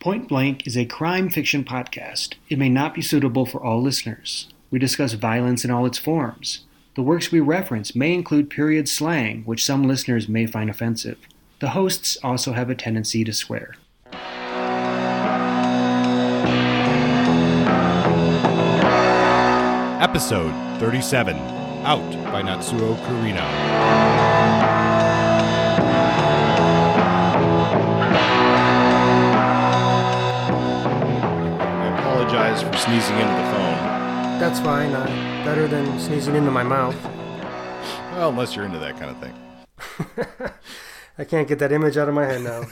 Point Blank is a crime fiction podcast. It may not be suitable for all listeners. We discuss violence in all its forms. The works we reference may include period slang, which some listeners may find offensive. The hosts also have a tendency to swear. Episode 37, Out by Natsuo Kirino. I apologize for sneezing into the phone. That's fine. Better than sneezing into my mouth. Well, unless you're into that kind of thing. I can't get that image out of my head now.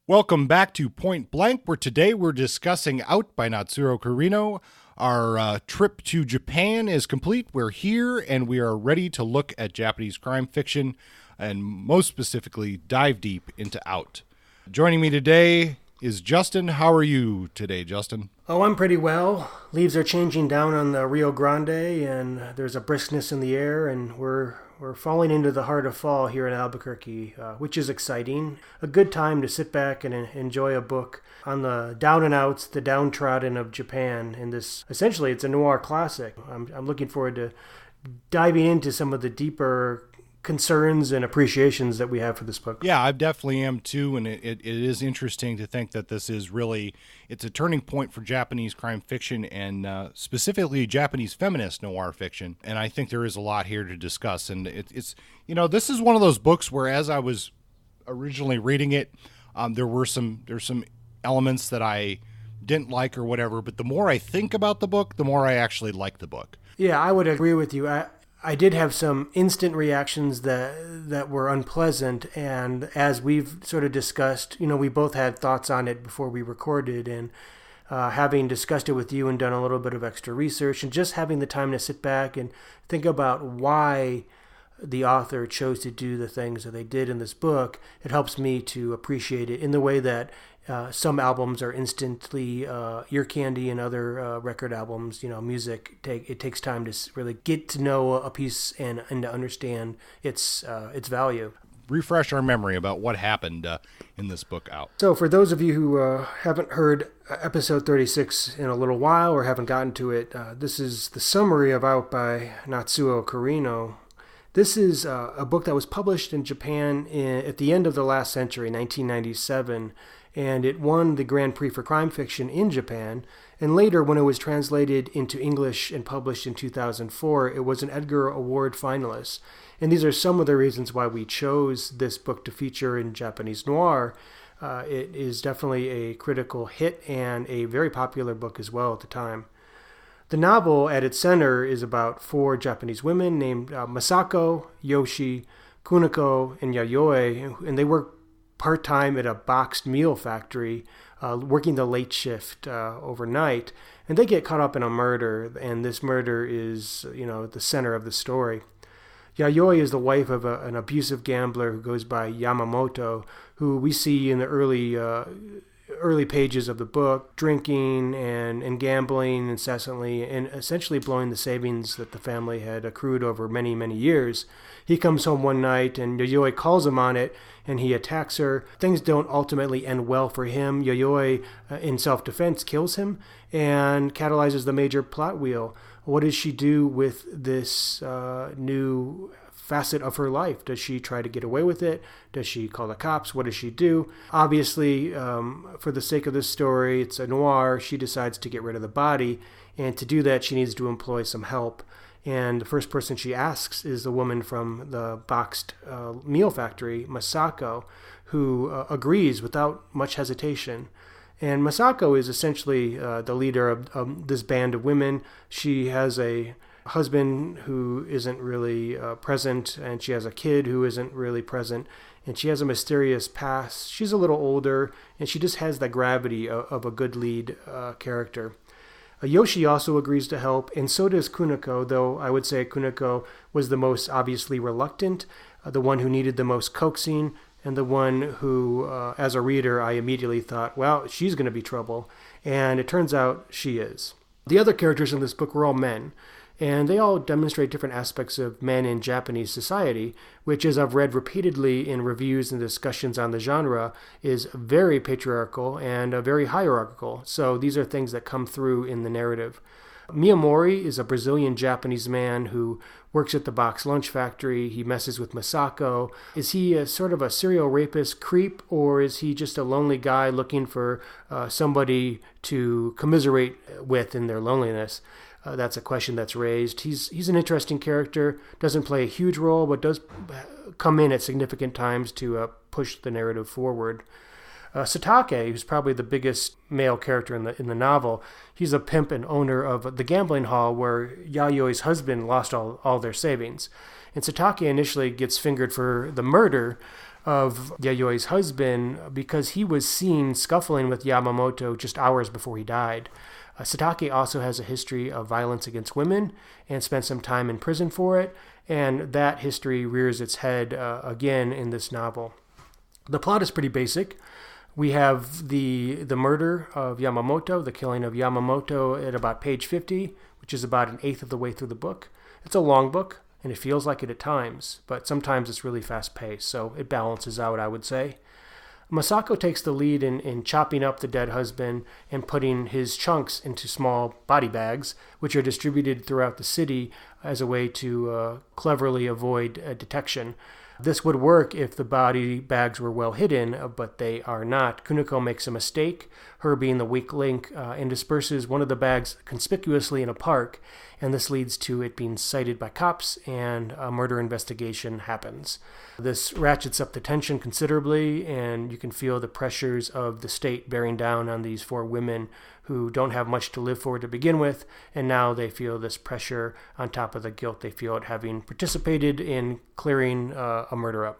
Welcome back to Point Blank, where today we're discussing Out by Natsuo Kirino. Our trip to Japan is complete. We're here, and we are ready to look at Japanese crime fiction, and most specifically, dive deep into Out. Joining me today is Justin. How are you today, Justin? Oh, I'm pretty well. Leaves are changing down on the Rio Grande, and there's a briskness in the air, and we're falling into the heart of fall here in Albuquerque, which is exciting. A good time to sit back and enjoy a book on the down and outs, the downtrodden of Japan. And this, essentially, it's a noir classic. I'm looking forward to diving into some of the deeper concerns and appreciations that we have for this book. Yeah, I definitely am too, and it is interesting to think that this is really, it's a turning point for Japanese crime fiction and specifically Japanese feminist noir fiction, and I think there is a lot here to discuss, and it's this is one of those books where as I was originally reading it, there's some elements that I didn't like or whatever, but the more I think about the book, the more I actually like the book. Yeah, I would agree with you. I did have some instant reactions that were unpleasant, and as we've sort of discussed, we both had thoughts on it before we recorded, and having discussed it with you and done a little bit of extra research, and just having the time to sit back and think about why the author chose to do the things that they did in this book, it helps me to appreciate it in the way that some albums are instantly ear candy, and other record albums, music, it takes time to really get to know a piece and to understand its value. Refresh our memory about what happened in this book, Out. So for those of you who haven't heard episode 36 in a little while or haven't gotten to it, this is the summary of Out by Natsuo Kirino. This is a book that was published in Japan at the end of the last century, 1997, and it won the Grand Prix for crime fiction in Japan. And later, when it was translated into English and published in 2004, it was an Edgar Award finalist. And these are some of the reasons why we chose this book to feature in Japanese noir. It is definitely a critical hit and a very popular book as well at the time. The novel at its center is about four Japanese women named Masako, Yoshi, Kuniko, and Yayoi, and they work part-time at a boxed meal factory, working the late shift overnight, and they get caught up in a murder, and this murder is, the center of the story. Yayoi is the wife of an abusive gambler who goes by Yamamoto, who we see in the early pages of the book, drinking and gambling incessantly and essentially blowing the savings that the family had accrued over many, many years. He comes home one night and Yayoi calls him on it and he attacks her. Things don't ultimately end well for him. Yayoi, in self-defense, kills him and catalyzes the major plot wheel. What does she do with this new facet of her life? Does she try to get away with it? Does she call the cops? What does she do? Obviously, for the sake of this story, it's a noir. She decides to get rid of the body, and to do that, she needs to employ some help. And the first person she asks is the woman from the boxed meal factory, Masako, who agrees without much hesitation. And Masako is essentially the leader of this band of women. She has a husband who isn't really present, and she has a kid who isn't really present, and she has a mysterious past. She's a little older, and she just has the gravity of a good lead character. Yoshi also agrees to help, and so does Kuniko, though I would say Kuniko was the most obviously reluctant, the one who needed the most coaxing, and the one who, as a reader, I immediately thought, well, she's going to be trouble. And it turns out she is. The other characters in this book were all men. And they all demonstrate different aspects of men in Japanese society, which, as I've read repeatedly in reviews and discussions on the genre, is very patriarchal and very hierarchical. So these are things that come through in the narrative. Miyamori is a Brazilian-Japanese man who works at the box lunch factory. He messes with Masako. Is he a sort of a serial rapist creep, or is he just a lonely guy looking for somebody to commiserate with in their loneliness? That's a question that's raised. He's an interesting character, doesn't play a huge role, but does come in at significant times to push the narrative forward. Satake, who's probably the biggest male character in the novel, he's a pimp and owner of the gambling hall where Yayoi's husband lost all their savings. And Satake initially gets fingered for the murder of Yayoi's husband because he was seen scuffling with Yamamoto just hours before he died. Satake also has a history of violence against women and spent some time in prison for it, and that history rears its head again in this novel. The plot is pretty basic. We have the murder of Yamamoto, the killing of Yamamoto at about page 50, which is about an eighth of the way through the book. It's a long book, and it feels like it at times, but sometimes it's really fast-paced, so it balances out, I would say. Masako takes the lead in chopping up the dead husband and putting his chunks into small body bags, which are distributed throughout the city as a way to cleverly avoid detection. This would work if the body bags were well hidden, but they are not. Kuniko makes a mistake, her being the weak link, and disperses one of the bags conspicuously in a park, and this leads to it being cited by cops, and a murder investigation happens. This ratchets up the tension considerably, and you can feel the pressures of the state bearing down on these four women who don't have much to live for to begin with, and now they feel this pressure on top of the guilt they feel at having participated in clearing a murder up.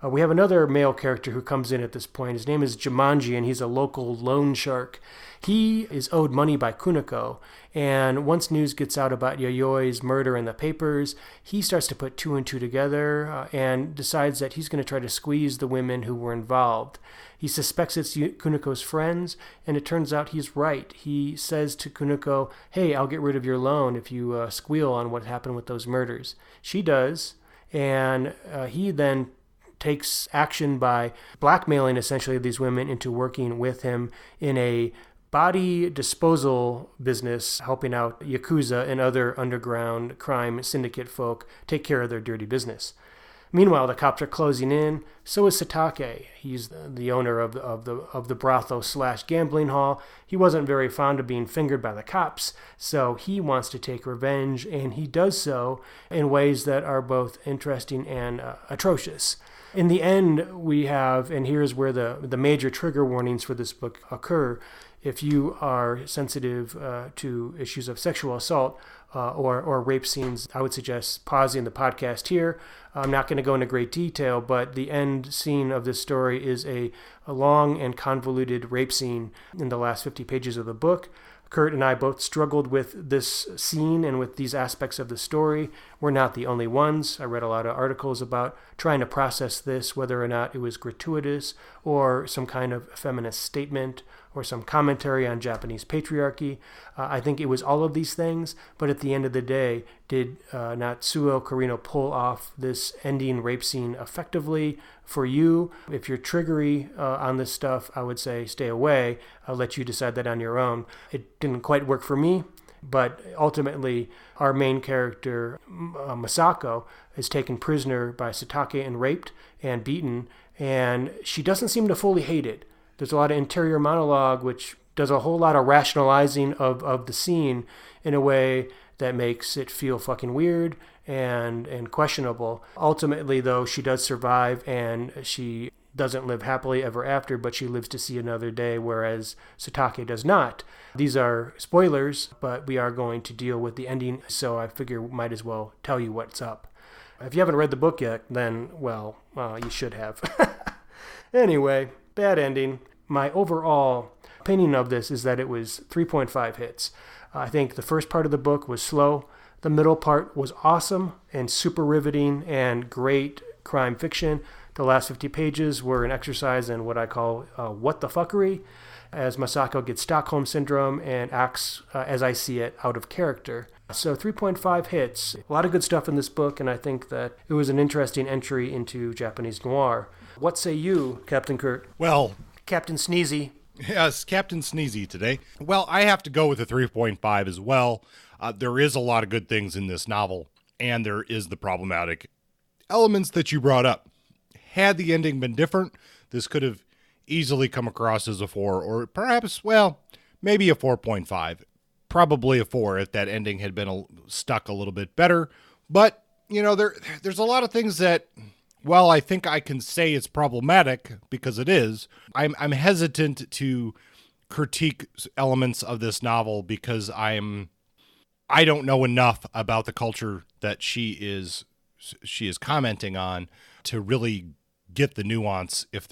We have another male character who comes in at this point. His name is Jumanji, and he's a local loan shark. He is owed money by Kuniko, and once news gets out about Yayoi's murder in the papers, he starts to put two and two together and decides that he's going to try to squeeze the women who were involved. He suspects it's Kuniko's friends, and it turns out he's right. He says to Kuniko, "Hey, I'll get rid of your loan if you squeal on what happened with those murders." She does, and he then takes action by blackmailing essentially these women into working with him in a body disposal business, helping out Yakuza and other underground crime syndicate folk take care of their dirty business. Meanwhile, the cops are closing in. So is Satake. He's the owner of the brothel/gambling hall. He wasn't very fond of being fingered by the cops, so he wants to take revenge, and he does so in ways that are both interesting and atrocious. In the end, we have, and here's where the major trigger warnings for this book occur. If you are sensitive to issues of sexual assault or rape scenes, I would suggest pausing the podcast here. I'm not going to go into great detail, but the end scene of this story is a long and convoluted rape scene in the last 50 pages of the book. Kurt and I both struggled with this scene and with these aspects of the story. We're not the only ones. I read a lot of articles about trying to process this, whether or not it was gratuitous or some kind of feminist statement or some commentary on Japanese patriarchy. I think it was all of these things, but at the end of the day, did Natsuo Kirino pull off this ending rape scene effectively for you? If you're triggery on this stuff, I would say stay away. I'll let you decide that on your own. It didn't quite work for me, but ultimately our main character, Masako, is taken prisoner by Satake and raped and beaten, and she doesn't seem to fully hate it. There's a lot of interior monologue, which does a whole lot of rationalizing of the scene in a way that makes it feel fucking weird and questionable. Ultimately, though, she does survive, and she doesn't live happily ever after, but she lives to see another day, whereas Satake does not. These are spoilers, but we are going to deal with the ending, so I figure we might as well tell you what's up. If you haven't read the book yet, then, well, you should have. Anyway, bad ending. My overall opinion of this is that it was 3.5 hits. I think the first part of the book was slow. The middle part was awesome and super riveting and great crime fiction. The last 50 pages were an exercise in what I call what the fuckery, as Masako gets Stockholm Syndrome and acts, as I see it, out of character. So 3.5 hits. A lot of good stuff in this book, and I think that it was an interesting entry into Japanese noir. What say you, Captain Kurt? Well, Captain Sneezy. yes, Captain Sneezy today. Well, I have to go with a 3.5 as well. There is a lot of good things in this novel, and there is the problematic elements that you brought up. Had the ending been different, this could have easily come across as a 4, or perhaps, well, maybe a 4.5. Probably a 4 if that ending had been stuck a little bit better. But, there's a lot of things that, well, I think I can say it's problematic because it is. I'm hesitant to critique elements of this novel because I don't know enough about the culture that she is commenting on to really get the nuance if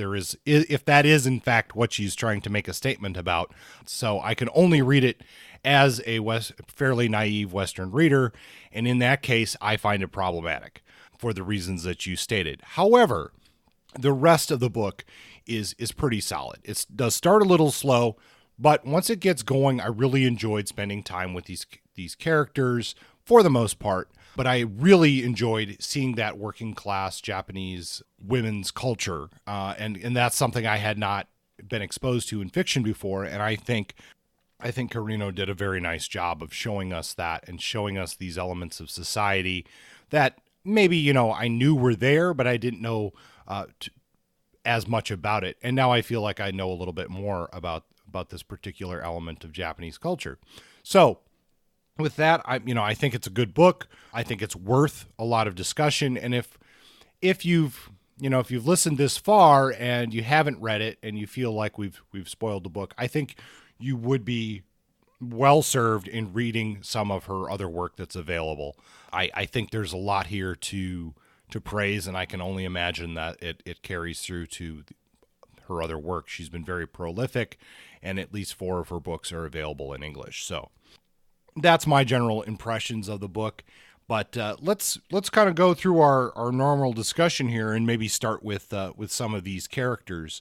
that is in fact what she's trying to make a statement about. So I can only read it as a fairly naive Western reader, and in that case I find it problematic for the reasons that you stated. However, the rest of the book is pretty solid. It does start a little slow, but once it gets going, I really enjoyed spending time with these characters for the most part. But I really enjoyed seeing that working class Japanese women's culture. And that's something I had not been exposed to in fiction before. And I think Kirino did a very nice job of showing us that and showing us these elements of society that maybe, I knew were there, but I didn't know as much about it. And now I feel like I know a little bit more about this particular element of Japanese culture. So with that, I think it's a good book. I think it's worth a lot of discussion. And if you've listened this far and you haven't read it and you feel like we've spoiled the book, I think you would be well served in reading some of her other work that's available. I think there's a lot here to praise, and I can only imagine that it carries through to her other work. She's been very prolific, and at least 4 of her books are available in English. So that's my general impressions of the book. But let's kind of go through our normal discussion here and maybe start with some of these characters.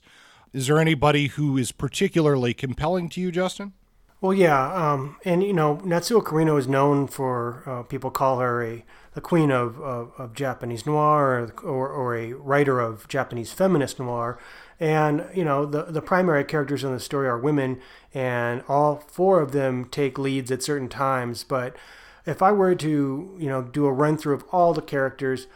Is there anybody who is particularly compelling to you, Justin? Well, yeah, and Natsuo Kirino is known for people call her the queen of Japanese noir, or a writer of Japanese feminist noir. And the primary characters in the story are women, and all 4 of them take leads at certain times. But if I were to do a run through of all the characters,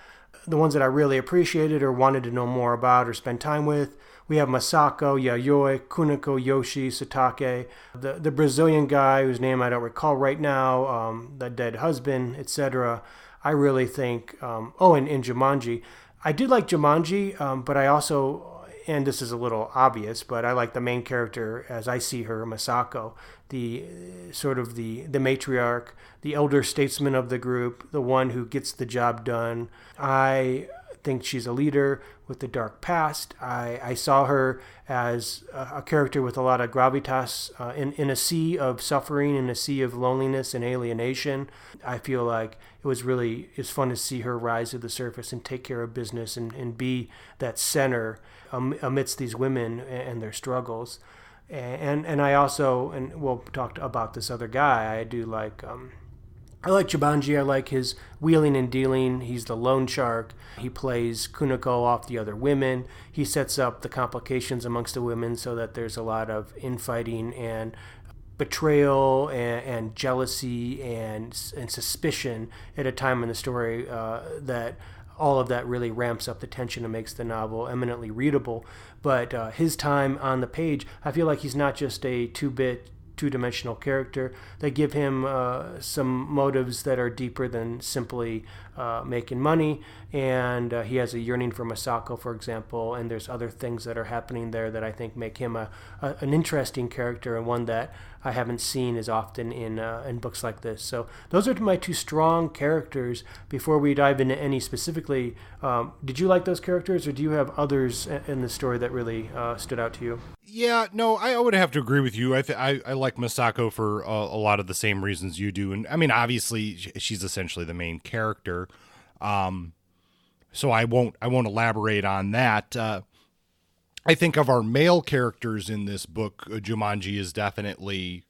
the ones that I really appreciated or wanted to know more about or spend time with, we have Masako, Yayoi, Kuniko, Yoshi, Satake, the Brazilian guy whose name I don't recall right now, the dead husband, etc. I really think, and Jumanji. I did like Jumanji, but I also, and this is a little obvious, but I like the main character as I see her, Masako, the matriarch, the elder statesman of the group, the one who gets the job done. I think she's a leader with a dark past. I saw her as a character with a lot of gravitas in a sea of suffering, in a sea of loneliness and alienation. I feel like it's fun to see her rise to the surface and take care of business and be that center amidst these women and their struggles. And I also, and we'll talk about this other guy, I like Jumanji. I like his wheeling and dealing. He's the loan shark. He plays Kuniko off the other women. He sets up the complications amongst the women so that there's a lot of infighting and betrayal and jealousy and suspicion at a time in the story that all of that really ramps up the tension and makes the novel eminently readable. But his time on the page, I feel like he's not just a two-dimensional character. They give him some motives that are deeper than simply making money, and he has a yearning for Masako, for example, and there's other things that are happening there that I think make him an interesting character, and one that I haven't seen as often in books like this. So those are my 2 strong characters. Before we dive into any specifically, did you like those characters, or do you have others in the story that really stood out to you? Yeah, no, I would have to agree with you. I like Masako for a lot of the same reasons you do. And I mean, obviously she's essentially the main character. So I won't elaborate on that. I think of our male characters in this book, Jumanji is definitely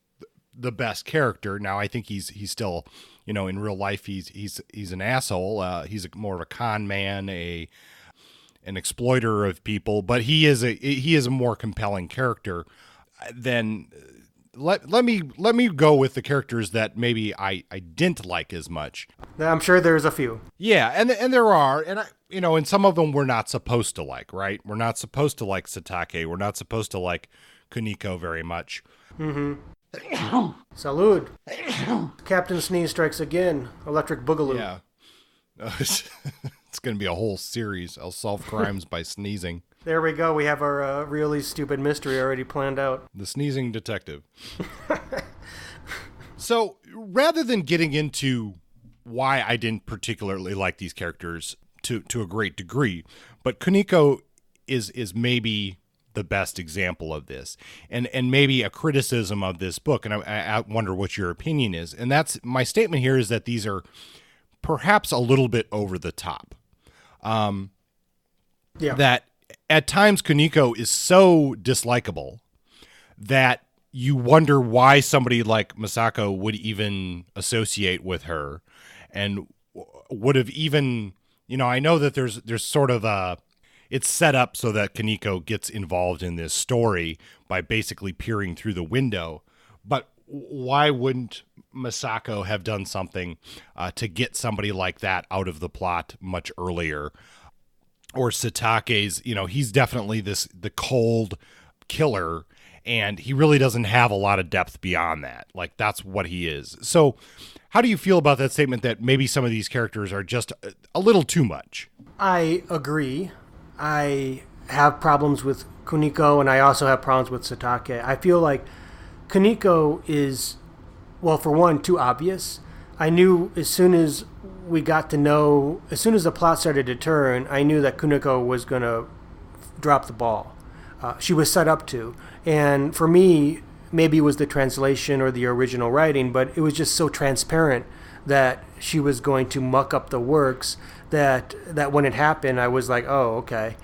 the best character. Now, I think he's still, in real life, he's an asshole. He's more of a con man, an exploiter of people, but he is a more compelling character than. Let me go with the characters that maybe I didn't like as much. I'm sure there's a few. Yeah, and there are, and and some of them we're not supposed to like, right? We're not supposed to like Satake. We're not supposed to like Kuniko very much. Mm-hmm. Salud. Captain Sneeze strikes again. Electric Boogaloo. Yeah. It's going to be a whole series. I'll solve crimes by sneezing. There we go. We have our really stupid mystery already planned out. The Sneezing Detective. So, rather than getting into why I didn't particularly like these characters to a great degree, but Kuniko is maybe the best example of this, and maybe a criticism of this book, and I wonder what your opinion is. And that's my statement here, is that these are perhaps a little bit over the top. That at times Kuniko is so dislikable that you wonder why somebody like Masako would even associate with her, and would have even, I know that there's sort of it's set up so that Kuniko gets involved in this story by basically peering through the window, but why wouldn't Masako have done something to get somebody like that out of the plot much earlier? Or Satake's, he's definitely the cold killer, and he really doesn't have a lot of depth beyond that. Like, that's what he is. So how do you feel about that statement that maybe some of these characters are just a little too much? I agree. I have problems with Kuniko, and I also have problems with Satake. I feel like Kuniko is, well, for one, too obvious. I knew as soon as the plot started to turn, I knew that Kuniko was going to drop the ball. She was set up to. And for me, maybe it was the translation or the original writing, but it was just so transparent that she was going to muck up the works that when it happened, I was like, oh, okay.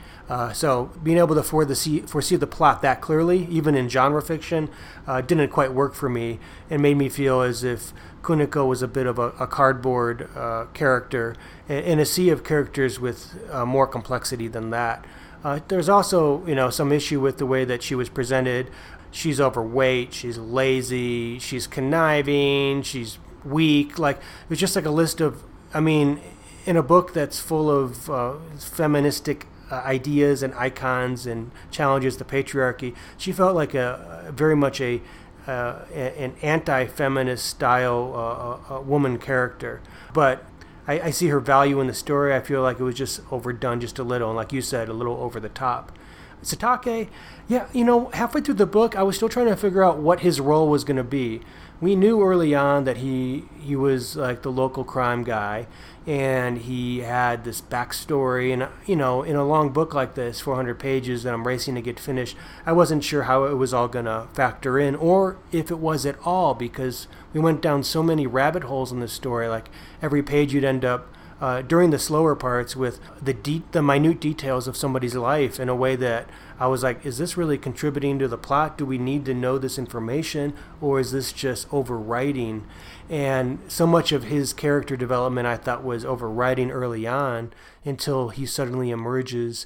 So being able to foresee the plot that clearly, even in genre fiction, didn't quite work for me, and made me feel as if Kuniko was a bit of a cardboard character in a sea of characters with more complexity than that. There's also, some issue with the way that she was presented. She's overweight, she's lazy, she's conniving, she's weak. Like, it was just like a list of, in a book that's full of feministic ideas and icons and challenges the patriarchy, she felt like very much an anti-feminist style woman character. But I see her value in the story. I feel like it was just overdone just a little, and like you said, a little over the top. Satake, yeah, halfway through the book, I was still trying to figure out what his role was going to be. We knew early on that he was like the local crime guy, and he had this backstory. And, in a long book like this, 400 pages that I'm racing to get finished, I wasn't sure how it was all going to factor in, or if it was at all, because we went down so many rabbit holes in this story. Like, every page you'd end up during the slower parts with the minute details of somebody's life in a way that I was like, is this really contributing to the plot? Do we need to know this information, or is this just overwriting? And so much of his character development I thought was overwriting early on, until he suddenly emerges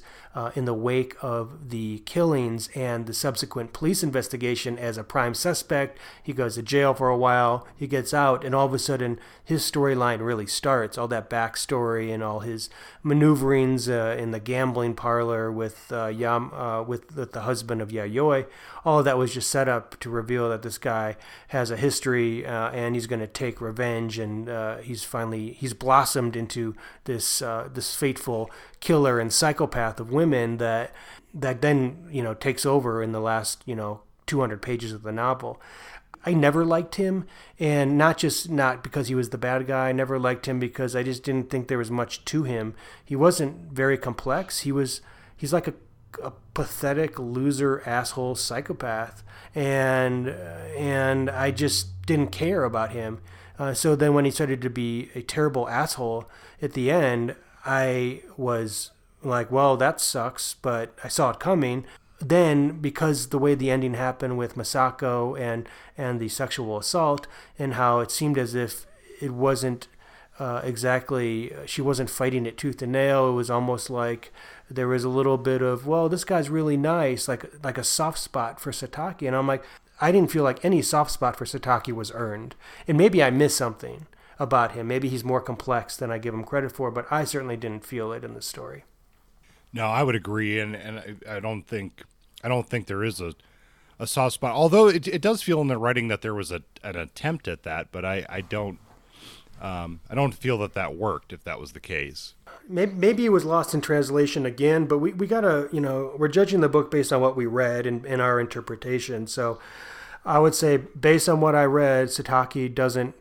in the wake of the killings and the subsequent police investigation as a prime suspect. He goes to jail for a while, he gets out, and all of a sudden his storyline really starts. All that backstory and all his maneuverings in the gambling parlor with the husband of Yayoi, all of that was just set up to reveal that this guy has a history and he's going to take revenge, and he's blossomed into this fateful killer and psychopath of women that then takes over in the last 200 pages of the novel. I never liked him, and not because he was the bad guy. I never liked him because I just didn't think there was much to him. He wasn't very complex. He's like a pathetic loser asshole psychopath, and I just didn't care about him. So then when he started to be a terrible asshole at the end, I was like, well, that sucks, but I saw it coming. then, because the way the ending happened with Masako and the sexual assault, and how it seemed as if it wasn't exactly, she wasn't fighting it tooth and nail. It was almost like there was a little bit of, well, this guy's really nice, like a soft spot for Sataki. And I'm like, I didn't feel like any soft spot for Sataki was earned. And maybe I missed something about him. Maybe he's more complex than I give him credit for, but I certainly didn't feel it in the story. No, I would agree, and I don't think there is a soft spot. Although it does feel in the writing that there was an attempt at that, but I don't feel that worked if that was the case. Maybe it was lost in translation again, but we gotta, we're judging the book based on what we read and our interpretation. So I would say, based on what I read, Sataki doesn't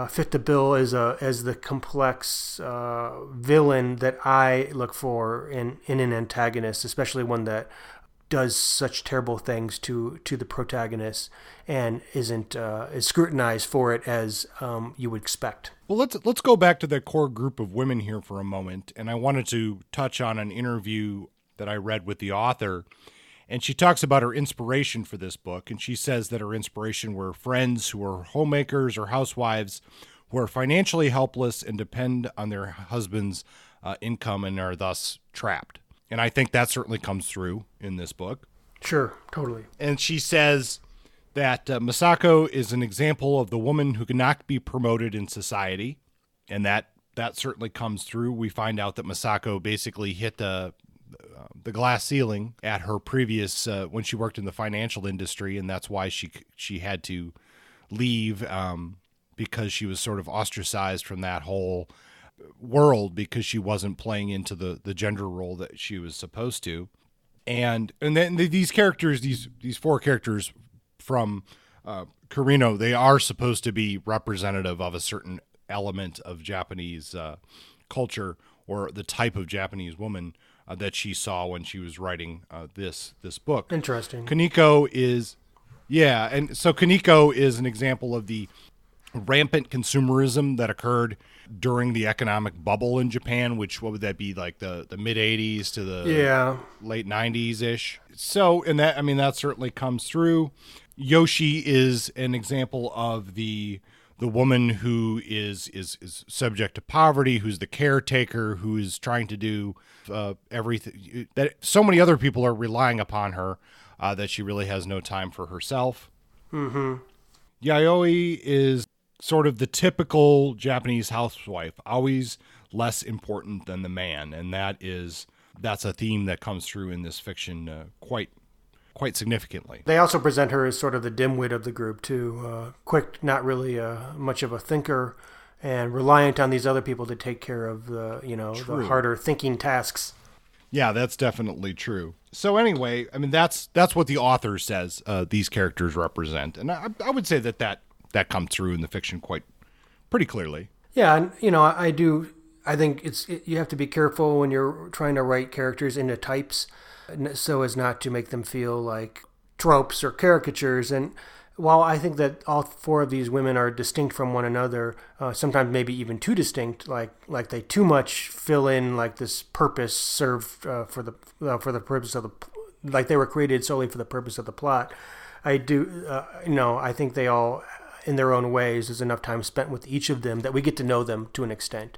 fit the bill as the complex villain that I look for in an antagonist, especially one that does such terrible things to the protagonist and isn't as scrutinized for it as you would expect. Well, let's go back to the core group of women here for a moment, and I wanted to touch on an interview that I read with the author, and she talks about her inspiration for this book, and she says that her inspiration were friends who are homemakers or housewives who are financially helpless and depend on their husband's income and are thus trapped. And I think that certainly comes through in this book. Sure, totally. And she says that Masako is an example of the woman who cannot be promoted in society, and that certainly comes through. We find out that Masako basically hit the glass ceiling at her previous when she worked in the financial industry, and that's why she had to leave because she was sort of ostracized from that whole world because she wasn't playing into the gender role that she was supposed to. And then these characters, these four characters from Kirino, they are supposed to be representative of a certain element of Japanese culture or the type of Japanese woman that she saw when she was writing this book. Interesting. Kaneko is an example of the rampant consumerism that occurred during the economic bubble in Japan, which, what would that be, like the mid 80s to the late 90s ish. So, and that certainly comes through. Yoshi is an example of the woman who is subject to poverty, who's the caretaker, who is trying to do everything that so many other people are relying upon her, that she really has no time for herself. Mm-hmm. Yayoi is sort of the typical Japanese housewife, always less important than the man, and that's a theme that comes through in this fiction quite significantly. They also present her as sort of the dimwit of the group too, quick, not really much of a thinker, and reliant on these other people to take care of the the harder thinking tasks. Yeah, that's definitely true. So anyway, that's what the author says these characters represent, and I would say that comes through in the fiction pretty clearly. Yeah, and I think you have to be careful when you're trying to write characters into types, so as not to make them feel like tropes or caricatures. And while I think that all four of these women are distinct from one another, sometimes maybe even too distinct, like they too much fill in like this purpose served for the purpose of the, like they were created solely for the purpose of the plot. I think they all, in their own ways, there's enough time spent with each of them that we get to know them to an extent.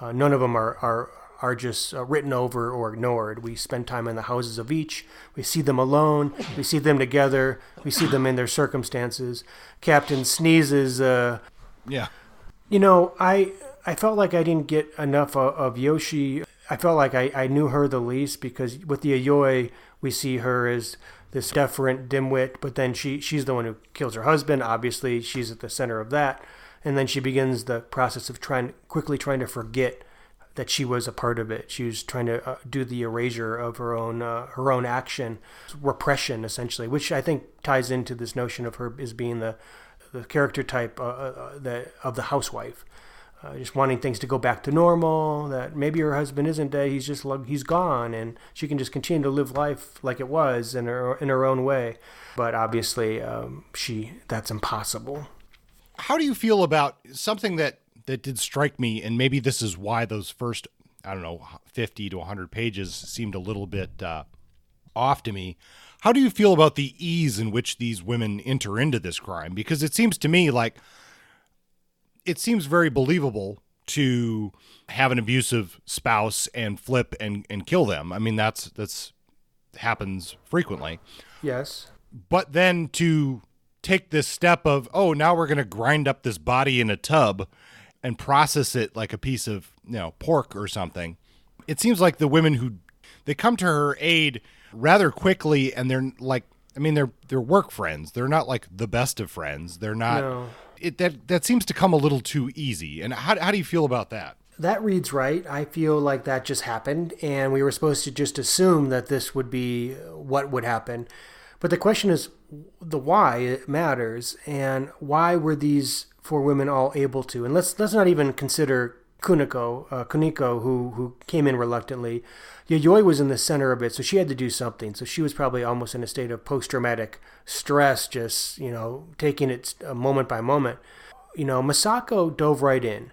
None of them are just written over or ignored. We spend time in the houses of each. We see them alone. We see them together. We see them in their circumstances. Captain Sneezes. Yeah. I felt like I didn't get enough of Yoshi. I felt like I knew her the least, because with the Yayoi, we see her as this deferent dimwit, but then she's the one who kills her husband. Obviously, she's at the center of that. And then she begins the process of quickly trying to forget that she was a part of it. She was trying to do the erasure of her own action, repression essentially, which I think ties into this notion of her as being the character type of the housewife, just wanting things to go back to normal. That maybe her husband isn't dead; he's gone, and she can just continue to live life like it was in her own way. But obviously, that's impossible. How do you feel about something that did strike me, and maybe this is why those first, 50 to 100 pages seemed a little bit off to me? How do you feel about the ease in which these women enter into this crime? Because it seems to me like it seems very believable to have an abusive spouse and flip and kill them. I mean, that's happens frequently. Yes. But then to take this step of, oh, now we're going to grind up this body in a tub and process it like a piece of, pork or something. It seems like the women they come to her aid rather quickly, and they're like, I mean, they're work friends. They're not like the best of friends. They're not. No. That seems to come a little too easy. And how do you feel about that? That reads right. I feel like that just happened, and we were supposed to just assume that this would be what would happen. But the question is the why it matters, and why were these four women all able to? And let's not even consider Kuniko, who came in reluctantly. Yayoi was in the center of it, so she had to do something. So she was probably almost in a state of post-traumatic stress, just, taking it moment by moment. Masako dove right in.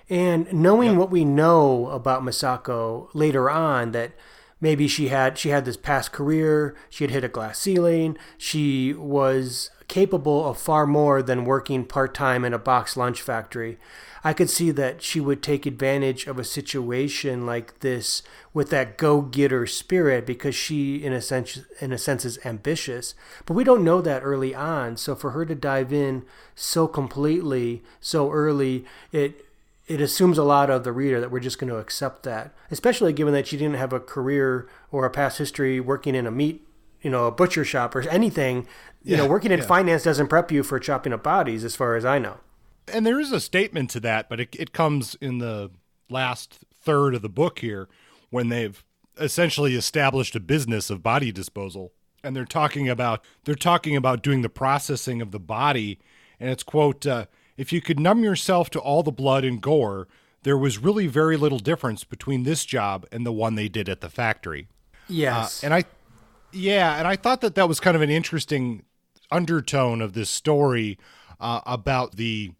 And knowing what we know about Masako later on, that maybe she had this past career, she had hit a glass ceiling, she was capable of far more than working part-time in a box lunch factory. I could see that she would take advantage of a situation like this with that go-getter spirit, because she, in a sense, is ambitious. But we don't know that early on. So for her to dive in so completely, so early, it assumes a lot of the reader that we're just going to accept that, especially given that she didn't have a career or a past history working in a meat, a butcher shop or anything. Working in finance doesn't prep you for chopping up bodies, as far as I know. And there is a statement to that, but it comes in the last third of the book here, when they've essentially established a business of body disposal, and they're talking about doing the processing of the body, and it's, quote, if you could numb yourself to all the blood and gore, there was really very little difference between this job and the one they did at the factory. Yes. And I thought that was kind of an interesting undertone of this story about the,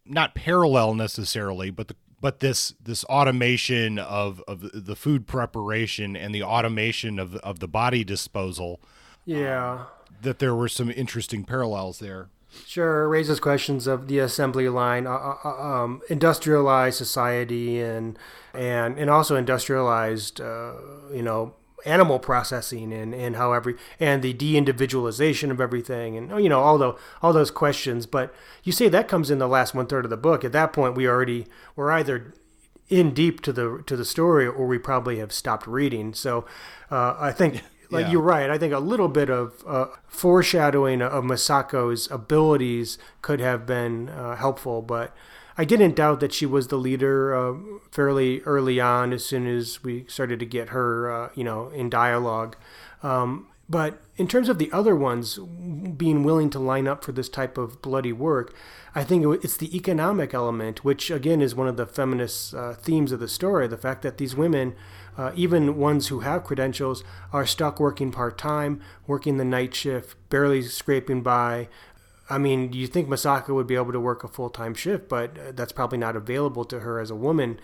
not parallel necessarily, but this automation of the food preparation and the automation of the body disposal. Yeah. That there were some interesting parallels there. Sure, it raises questions of the assembly line, industrialized society, and also industrialized, animal processing, and how and the de-individualization of everything, and all those questions. But you say that comes in the last 1/3 of the book. At that point, we're either in deep to the story, or we probably have stopped reading. So I think. You're right. I think a little bit of foreshadowing of Masako's abilities could have been helpful, but I didn't doubt that she was the leader fairly early on, as soon as we started to get her, in dialogue. But in terms of the other ones being willing to line up for this type of bloody work, I think it's the economic element, which again is one of the feminist themes of the story. The fact that these women, even ones who have credentials, are stuck working part-time, working the night shift, barely scraping by. I mean, you think Masako would be able to work a full-time shift, but that's probably not available to her as a woman.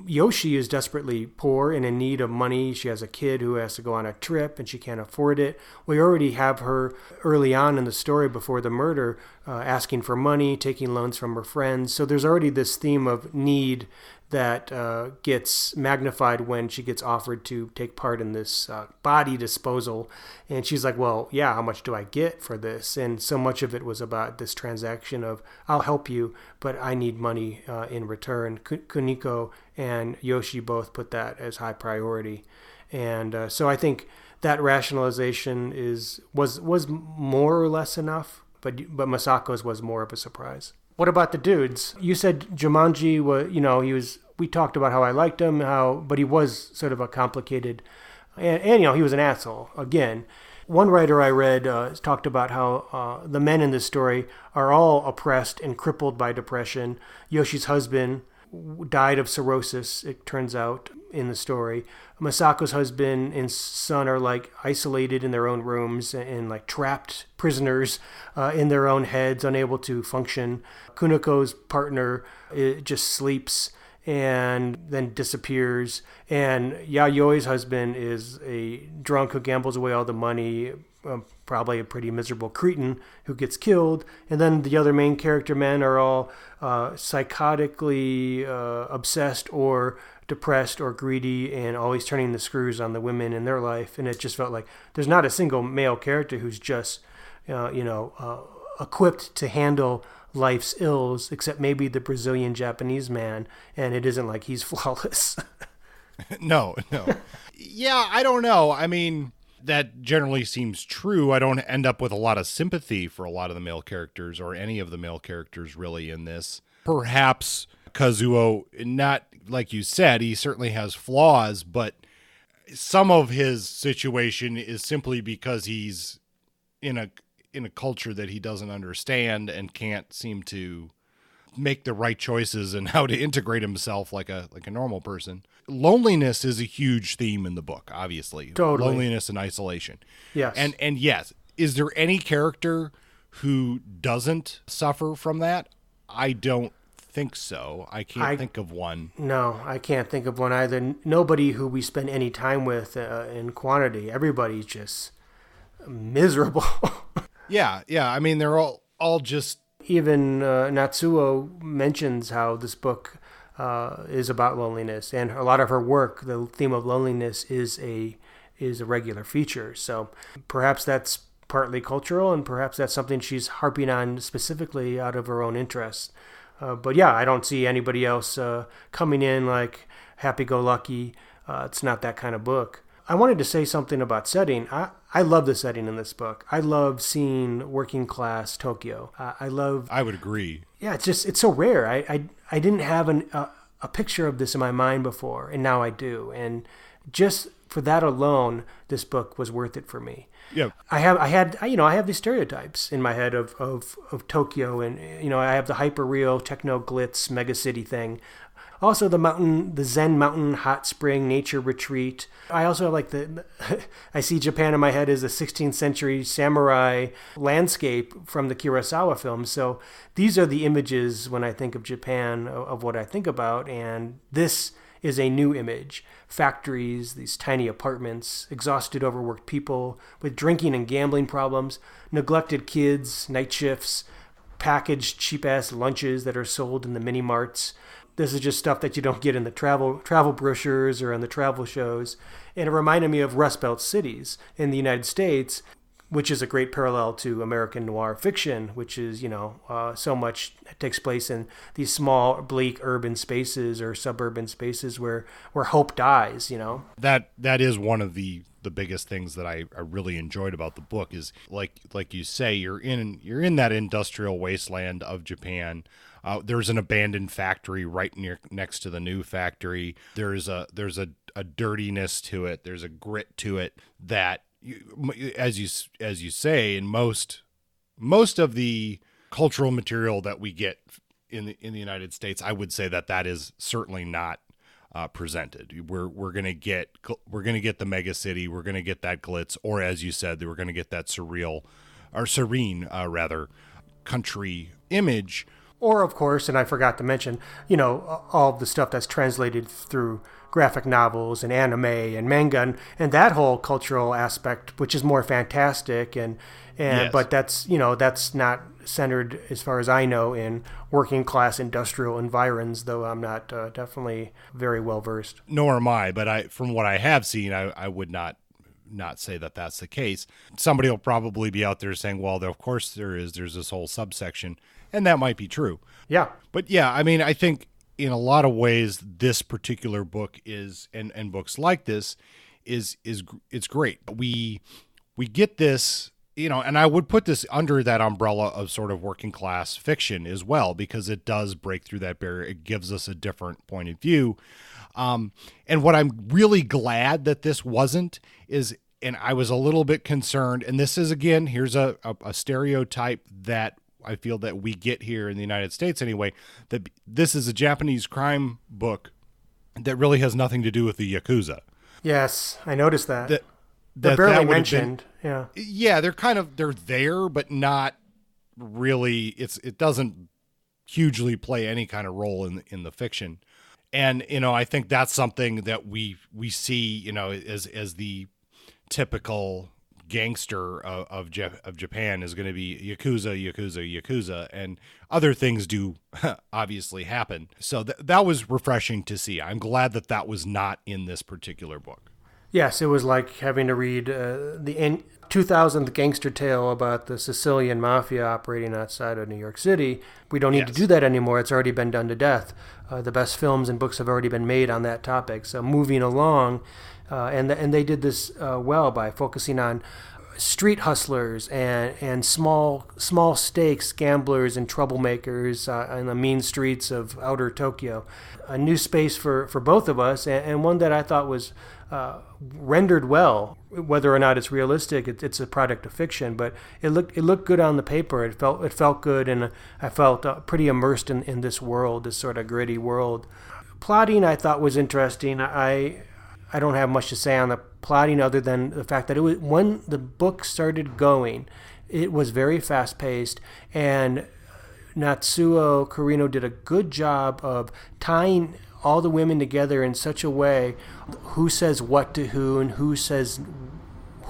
Yoshi is desperately poor and in need of money. She has a kid who has to go on a trip, and she can't afford it. We already have her early on in the story, before the murder, asking for money, taking loans from her friends. So there's already this theme of need that gets magnified when she gets offered to take part in this body disposal. And she's like, well, yeah, how much do I get for this? And so much of it was about this transaction of, I'll help you, but I need money in return. Kuniko and Yoshi both put that as high priority. And so I think that rationalization was more or less enough, but Masako's was more of a surprise. What about the dudes? You said Jumanji was, we talked about how I liked him, but he was sort of a complicated, and he was an asshole again. One writer I read talked about how the men in this story are all oppressed and crippled by depression. Yoshi's husband died of cirrhosis, it turns out, in the story. Masako's husband and son are like isolated in their own rooms and like trapped prisoners in their own heads, unable to function. Kuniko's partner just sleeps and then disappears. And Yayoi's husband is a drunk who gambles away all the money, probably a pretty miserable cretin who gets killed. And then the other main character men are all psychotically obsessed or depressed or greedy and always turning the screws on the women in their life. And it just felt like there's not a single male character who's just, equipped to handle life's ills, except maybe the Brazilian Japanese man. And it isn't like he's flawless. No. Yeah, I don't know. I mean, that generally seems true. I don't end up with a lot of sympathy for a lot of the male characters or any of the male characters really in this. Perhaps Kazuo, not like you said, he certainly has flaws, but some of his situation is simply because he's in a culture that he doesn't understand and can't seem to make the right choices and how to integrate himself like a normal person. Loneliness is a huge theme in the book, obviously. Totally. Loneliness and isolation. Yes. And yes, is there any character who doesn't suffer from that? I don't think so. I can't think of one. No, I can't think of one either. Nobody who we spend any time with in quantity. Everybody's just miserable. Yeah. I mean, they're all just... Even Natsuo mentions how this book is about loneliness, and a lot of her work, the theme of loneliness is a regular feature. So perhaps that's partly cultural, and perhaps that's something she's harping on specifically out of her own interest. But yeah, I don't see anybody else coming in like happy-go-lucky. It's not that kind of book. I wanted to say something about setting. I love the setting in this book. I love seeing working class Tokyo. I would agree. Yeah, it's so rare. I didn't have a picture of this in my mind before, and now I do. And just for that alone, this book was worth it for me. Yeah. I have these stereotypes in my head of Tokyo, and I have the hyper real techno glitz megacity thing. Also the Zen mountain hot spring nature retreat. I also have I see Japan in my head as a 16th century samurai landscape from the Kurosawa films. So these are the images when I think of Japan of what I think about. And this is a new image. Factories, these tiny apartments, exhausted, overworked people with drinking and gambling problems, neglected kids, night shifts, packaged cheap-ass lunches that are sold in the mini-marts. This is just stuff that you don't get in the travel brochures or on the travel shows. And it reminded me of Rust Belt cities in the United States, which is a great parallel to American noir fiction, which is, so much takes place in these small, bleak urban spaces or suburban spaces where hope dies, That is one of the biggest things that I really enjoyed about the book is like you say, you're in that industrial wasteland of Japan. There's an abandoned factory right next to the new factory. There's a dirtiness to it. There's a grit to it that, as you say, in most of the cultural material that we get in the United States, I would say that is certainly not presented. We're gonna get the mega city. We're gonna get that glitz, or as you said, we're gonna get that serene country image. Or, of course, and I forgot to mention, all of the stuff that's translated through graphic novels and anime and manga and that whole cultural aspect, which is more fantastic Yes. But that's not centered, as far as I know, in working class industrial environs, though I'm not definitely very well versed. Nor am I, but from what I have seen, I would not say that that's the case. Somebody will probably be out there saying, well, of course there's this whole subsection. And that might be true. Yeah. But yeah, I mean, I think in a lot of ways, this particular book is, and books like this it's great. We get this, and I would put this under that umbrella of sort of working class fiction as well, because it does break through that barrier. It gives us a different point of view. And what I'm really glad that this wasn't is, and I was a little bit concerned, and this is, again, here's a stereotype that I feel that we get here in the United States anyway, that this is a Japanese crime book that really has nothing to do with the Yakuza. Yes, I noticed that. They're barely mentioned. Yeah, they're there, but not really. It doesn't hugely play any kind of role in the fiction. And, I think that's something that we see, as the typical gangster of Japan is going to be Yakuza, and other things do obviously happen. So that was refreshing to see. I'm glad that was not in this particular book. Yes, it was like having to read the 2000th gangster tale about the Sicilian mafia operating outside of New York City. We don't need to do that anymore. It's already been done to death. The best films and books have already been made on that topic. So moving along, and they did this well by focusing on street hustlers and small stakes gamblers and troublemakers on the mean streets of outer Tokyo. A new space for both of us, and one that I thought was rendered well. Whether or not it's realistic, it's a product of fiction, but it looked good on the paper. It felt good, and I felt pretty immersed in this world, this sort of gritty world. Plotting I thought was interesting. I don't have much to say on the plotting other than the fact that it was, when the book started going, it was very fast paced, and Natsuo Kirino did a good job of tying all the women together in such a way, who says what to who, and who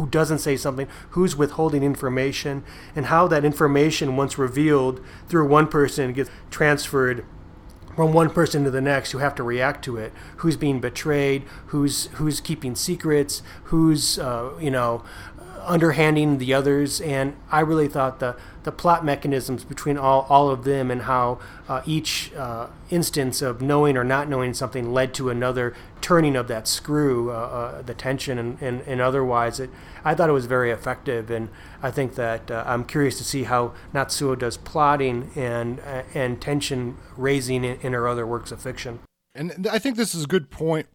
doesn't say something, who's withholding information, and how that information, once revealed through one person, gets transferred from one person to the next. You have to react to it. Who's being betrayed? Who's keeping secrets? Who's underhanding the others? And I really thought the plot mechanisms between all of them, and how each instance of knowing or not knowing something led to another turning of that screw, the tension and otherwise. I thought it was very effective, and I think that I'm curious to see how Natsuo does plotting and tension raising in her other works of fiction. And I think this is a good point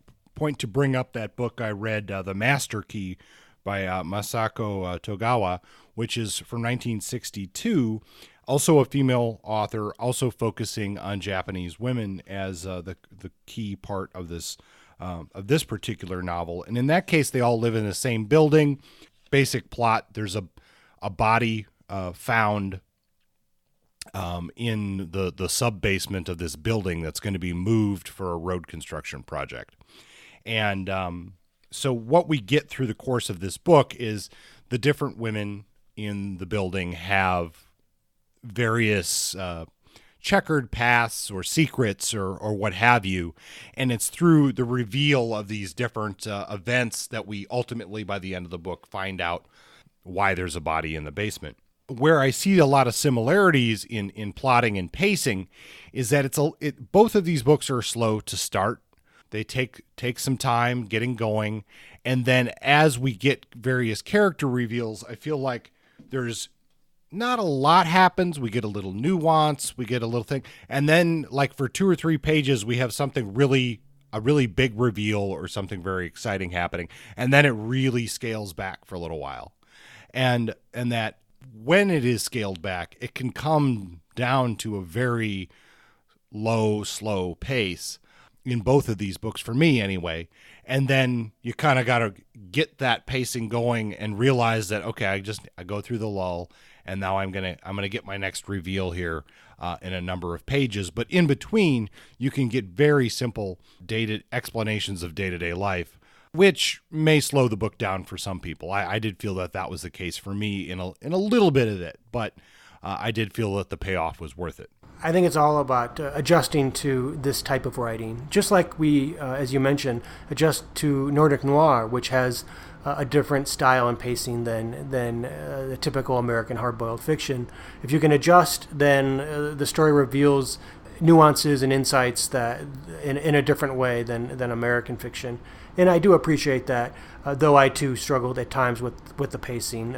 to bring up that book I read, The Master Key, by Masako Togawa, which is from 1962, also a female author, also focusing on Japanese women as the key part of this particular novel. And in that case, they all live in the same building. Basic plot: there's a body found in the sub-basement of this building that's going to be moved for a road construction project. And so what we get through the course of this book is the different women in the building have various checkered pasts or secrets or what have you. And it's through the reveal of these different events that we ultimately, by the end of the book, find out why there's a body in the basement. Where I see a lot of similarities in plotting and pacing is that both of these books are slow to start. They take some time getting going, and then as we get various character reveals, I feel like there's not a lot happens. We get a little nuance, we get a little thing, and then like for 2 or 3 pages, we have something a really big reveal or something very exciting happening, and then it really scales back for a little while, and that when it is scaled back, it can come down to a very low, slow pace. In both of these books, for me anyway, and then you kind of got to get that pacing going and realize that, okay, I go through the lull, and now I'm gonna get my next reveal here in a number of pages. But in between, you can get very simple dated explanations of day-to-day life, which may slow the book down for some people. I did feel that was the case for me in a little bit of it, but I did feel that the payoff was worth it. I think it's all about adjusting to this type of writing, just like we, as you mentioned, adjust to Nordic noir, which has a different style and pacing than the typical American hard-boiled fiction. If you can adjust, then the story reveals nuances and insights that in a different way than American fiction. And I do appreciate that, though I too struggled at times with the pacing,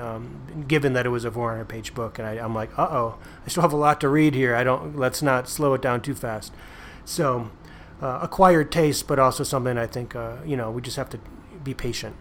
given that it was a 400-page book, and I'm like, I still have a lot to read here. Let's not slow it down too fast. So, acquired taste, but also something I think we just have to be patient.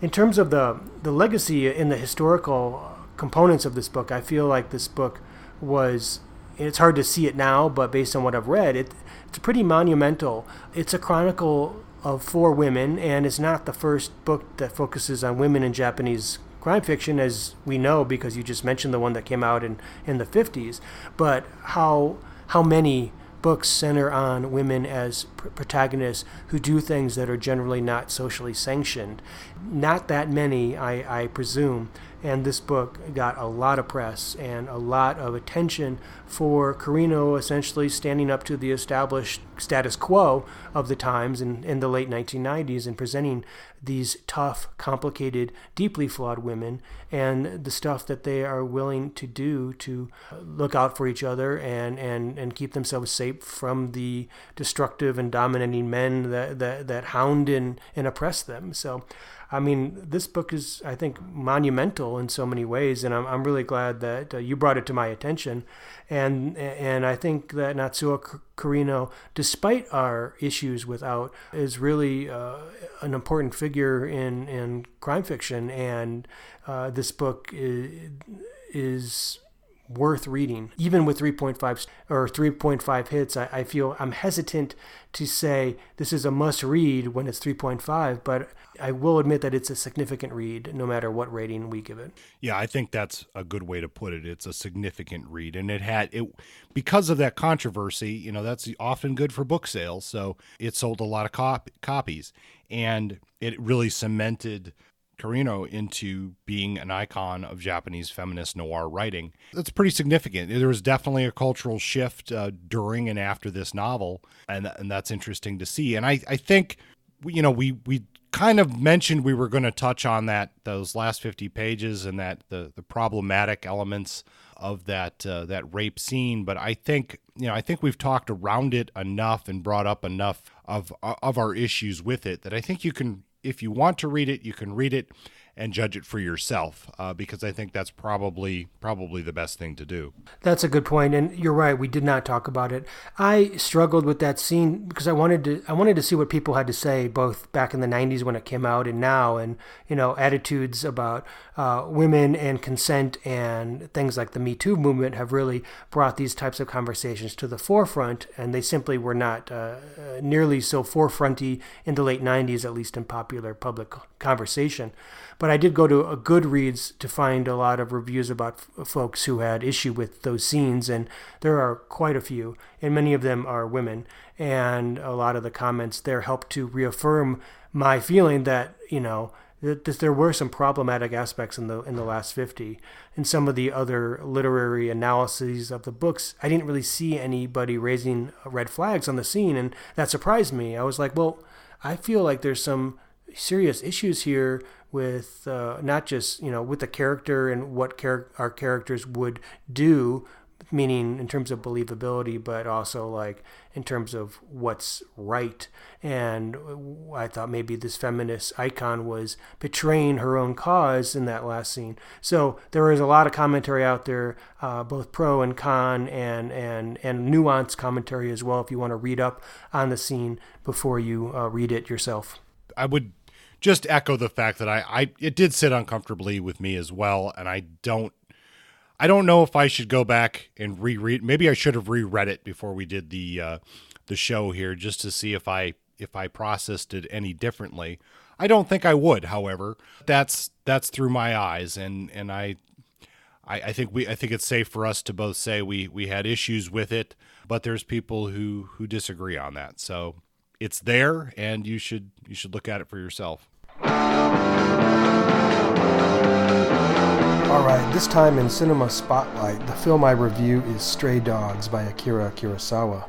In terms of the legacy in the historical components of this book, I feel like this book was. It's hard to see it now, but based on what I've read, it's pretty monumental. It's a chronicle of 4 women, and it's not the first book that focuses on women in Japanese crime fiction, as we know, because you just mentioned the one that came out in the 50s. But how many books center on women as protagonists who do things that are generally not socially sanctioned. Not that many, I presume. And this book got a lot of press and a lot of attention for Kirino essentially standing up to the established status quo of the times in the late 1990s and presenting these tough, complicated, deeply flawed women and the stuff that they are willing to do to look out for each other and keep themselves safe from the destructive and dominating men that hound and oppress them. So, I mean, this book is, I think, monumental in so many ways, and I'm really glad that you brought it to my attention. And I think that Natsuo Kirino, despite our issues with Out, is really an important figure in crime fiction, and this book is worth reading. Even with 3.5 or 3.5 hits, I feel I'm hesitant to say this is a must read when it's 3.5, but I will admit that it's a significant read no matter what rating we give it. Yeah, I think that's a good way to put it. It's a significant read, and it because of that controversy, that's often good for book sales. So it sold a lot of copies, and it really cemented Kirino into being an icon of Japanese feminist noir writing. That's pretty significant. There was definitely a cultural shift during and after this novel, and that's interesting to see. And I think, we kind of mentioned we were going to touch on those last 50 pages and that the problematic elements of that rape scene. But I think we've talked around it enough and brought up enough of our issues with it that I think you can. If you want to read it, you can read it and judge it for yourself, because I think that's probably the best thing to do. That's a good point, and you're right. We did not talk about it. I struggled with that scene because I wanted to see what people had to say, both back in the 90s when it came out and now, and attitudes about women and consent and things like the Me Too movement have really brought these types of conversations to the forefront, and they simply were not nearly so forefronty in the late 90s, at least in popular public conversation. But I did go to a Goodreads to find a lot of reviews about folks who had issue with those scenes, and there are quite a few, and many of them are women. And a lot of the comments there helped to reaffirm my feeling that, that there were some problematic aspects in the last 50. In some of the other literary analyses of the books, I didn't really see anybody raising red flags on the scene, and that surprised me. I was like, well, I feel like there's some serious issues here with not just with the character and what our characters would do, meaning in terms of believability, but also like in terms of what's right. And I thought maybe this feminist icon was betraying her own cause in that last scene. So there is a lot of commentary out there, both pro and con, and nuanced commentary as well if you want to read up on the scene before you read it yourself. I would just echo the fact that it did sit uncomfortably with me as well, and I don't know if I should go back and reread. Maybe I should have reread it before we did the show here, just to see if I processed it any differently. I don't think I would, however. That's through my eyes, and I think it's safe for us to both say we had issues with it, but there's people who disagree on that. So it's there, and you should look at it for yourself. All right, this time in Cinema Spotlight, the film I review is Stray Dogs by Akira Kurosawa.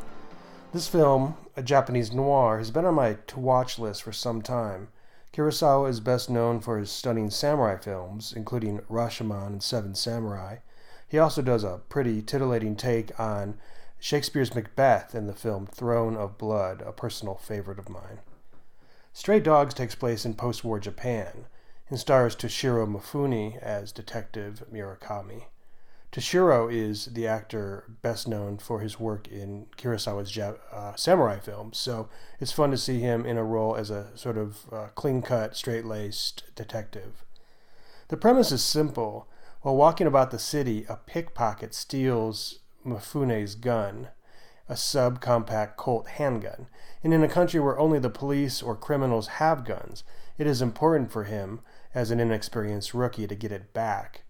This film, a Japanese noir, has been on my to-watch list for some time. Kurosawa is best known for his stunning samurai films, including Rashomon and Seven Samurai. He also does a pretty titillating take on Shakespeare's Macbeth in the film Throne of Blood, a personal favorite of mine. Stray Dogs takes place in post-war Japan and stars Toshiro Mifune as Detective Murakami. Toshiro is the actor best known for his work in Kurosawa's samurai films, so it's fun to see him in a role as a sort of clean-cut, straight-laced detective. The premise is simple. While walking about the city, a pickpocket steals Mifune's gun, a subcompact Colt handgun, and in a country where only the police or criminals have guns, it is important for him, as an inexperienced rookie, to get it back.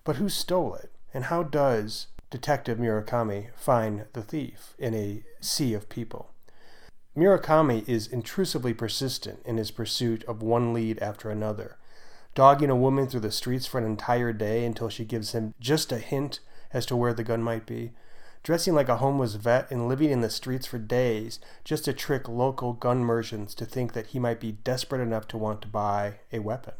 But who stole it, and how does Detective Murakami find the thief in a sea of people. Murakami is intrusively persistent in his pursuit of one lead after another, dogging a woman through the streets for an entire day until she gives him just a hint as to where the gun might be, dressing like a homeless vet and living in the streets for days just to trick local gun merchants to think that he might be desperate enough to want to buy a weapon.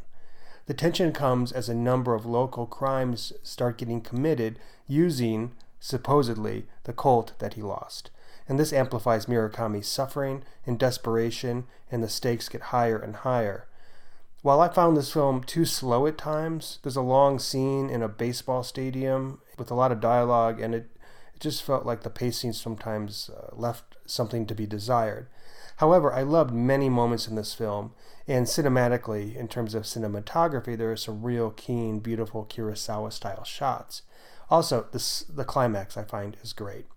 The tension comes as a number of local crimes start getting committed using, supposedly, the Colt that he lost. And this amplifies Murakami's suffering and desperation, and the stakes get higher and higher. While I found this film too slow at times, there's a long scene in a baseball stadium with a lot of dialogue, and it just felt like the pacing sometimes left something to be desired. However, I loved many moments in this film, and cinematically, in terms of cinematography, there are some real keen, beautiful Kurosawa-style shots. Also, the climax, I find, is great.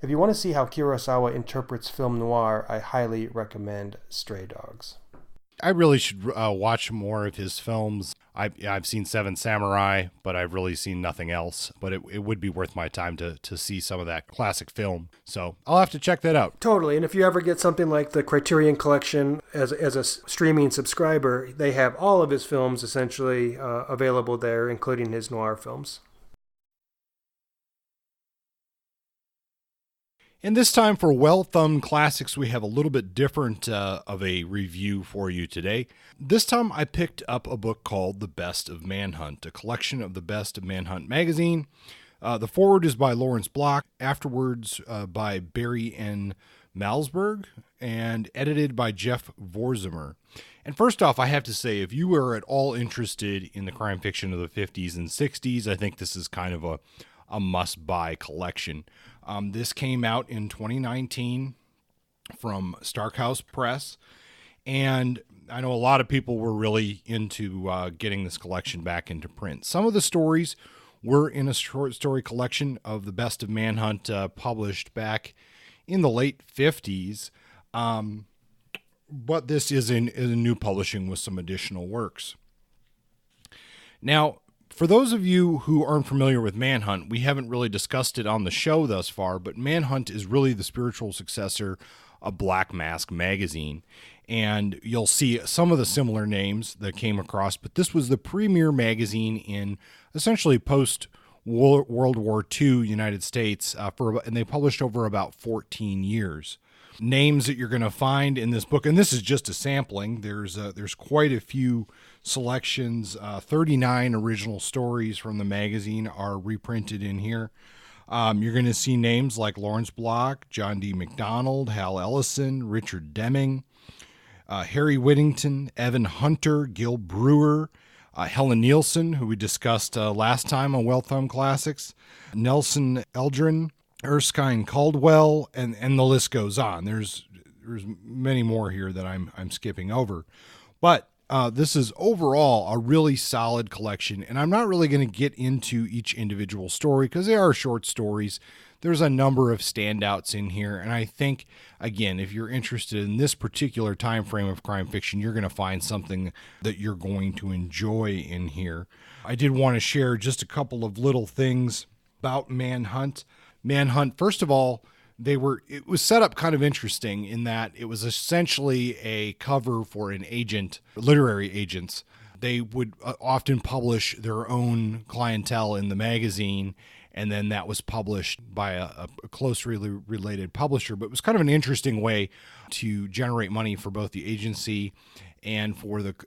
If you want to see how Kurosawa interprets film noir, I highly recommend Stray Dogs. I really should watch more of his films. I've seen Seven Samurai, but I've really seen nothing else. But it would be worth my time to see some of that classic film. So I'll have to check that out. Totally. And if you ever get something like the Criterion Collection as a streaming subscriber, they have all of his films essentially available there, including his noir films. And this time for Well-Thumbed Classics, we have a little bit different of a review for you today. This time I picked up a book called The Best of Manhunt, a collection of the best of Manhunt Magazine. The foreword is by Lawrence Block, afterwards by Barry N. Malzberg, and edited by Jeff Vorzimer. And first off, I have to say, if you are at all interested in the crime fiction of the 50s and 60s, I think this is kind of a must-buy collection. This came out in 2019 from Starkhouse Press, and I know a lot of people were really into getting this collection back into print. Some of the stories were in a short story collection of the Best of Manhunt published back in the late 50s, but this is in new publishing with some additional works. Now, for those of you who aren't familiar with Manhunt, we haven't really discussed it on the show thus far, but Manhunt is really the spiritual successor of Black Mask Magazine. And you'll see some of the similar names that came across, but this was the premier magazine in essentially post-World War II United States, and they published over about 14 years. Names that you're going to find in this book, and this is just a sampling. There's quite a few selections. 39 original stories from the magazine are reprinted in here. You're going to see names like Lawrence Block, John D. MacDonald, Hal Ellison, Richard Deming, Harry Whittington, Evan Hunter, Gil Brewer, Helen Nielsen, who we discussed last time on Well-Thumbed Classics, Nelson Eldrin, Erskine Caldwell, and the list goes on. There's many more here that I'm skipping over. But this is overall a really solid collection, and I'm not really going to get into each individual story because they are short stories. There's a number of standouts in here, and I think, again, if you're interested in this particular time frame of crime fiction, you're going to find something that you're going to enjoy in here. I did want to share just a couple of little things about Manhunt. Manhunt, first of all, it was set up kind of interesting in that it was essentially a cover for an agent, literary agents. They would often publish their own clientele in the magazine, and then that was published by a closely related publisher. But it was kind of an interesting way to generate money for both the agency and for the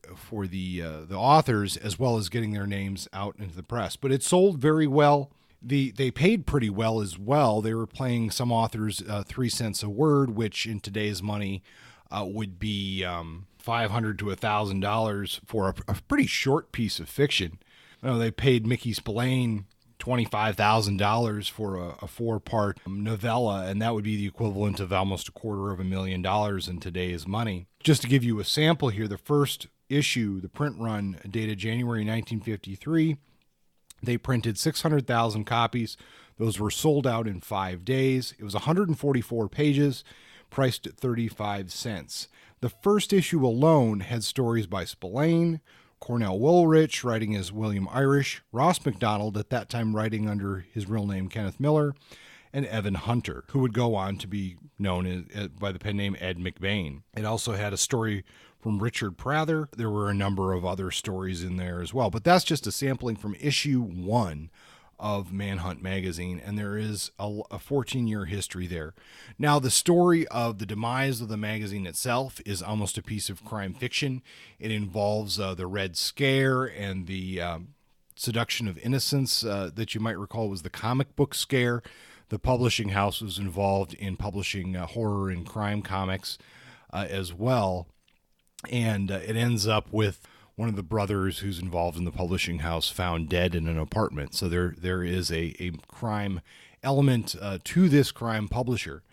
authors, as well as getting their names out into the press. But it sold very well. They paid pretty well as well. They were paying some authors 3 cents a word, which in today's money would be $500 to $1,000 for a pretty short piece of fiction. They paid Mickey Spillane $25,000 for a 4-part novella, and that would be the equivalent of almost $250,000 in today's money. Just to give you a sample here, the first issue, the print run, dated January 1953, they printed 600,000 copies. Those were sold out in 5 days. It was 144 pages, priced at 35 cents. The first issue alone had stories by Spillane, Cornell Woolrich writing as William Irish, Ross MacDonald at that time writing under his real name Kenneth Miller, and Evan Hunter, who would go on to be known by the pen name Ed McBain. It also had a story from Richard Prather. There were a number of other stories in there as well, but that's just a sampling from issue 1 of Manhunt Magazine, and there is a 14-year history there. Now, the story of the demise of the magazine itself is almost a piece of crime fiction. It involves the Red Scare and the seduction of innocence that you might recall was the comic book scare. The publishing house was involved in publishing horror and crime comics as well, and it ends up with one of the brothers who's involved in the publishing house found dead in an apartment. So there is a crime element to this crime publisher.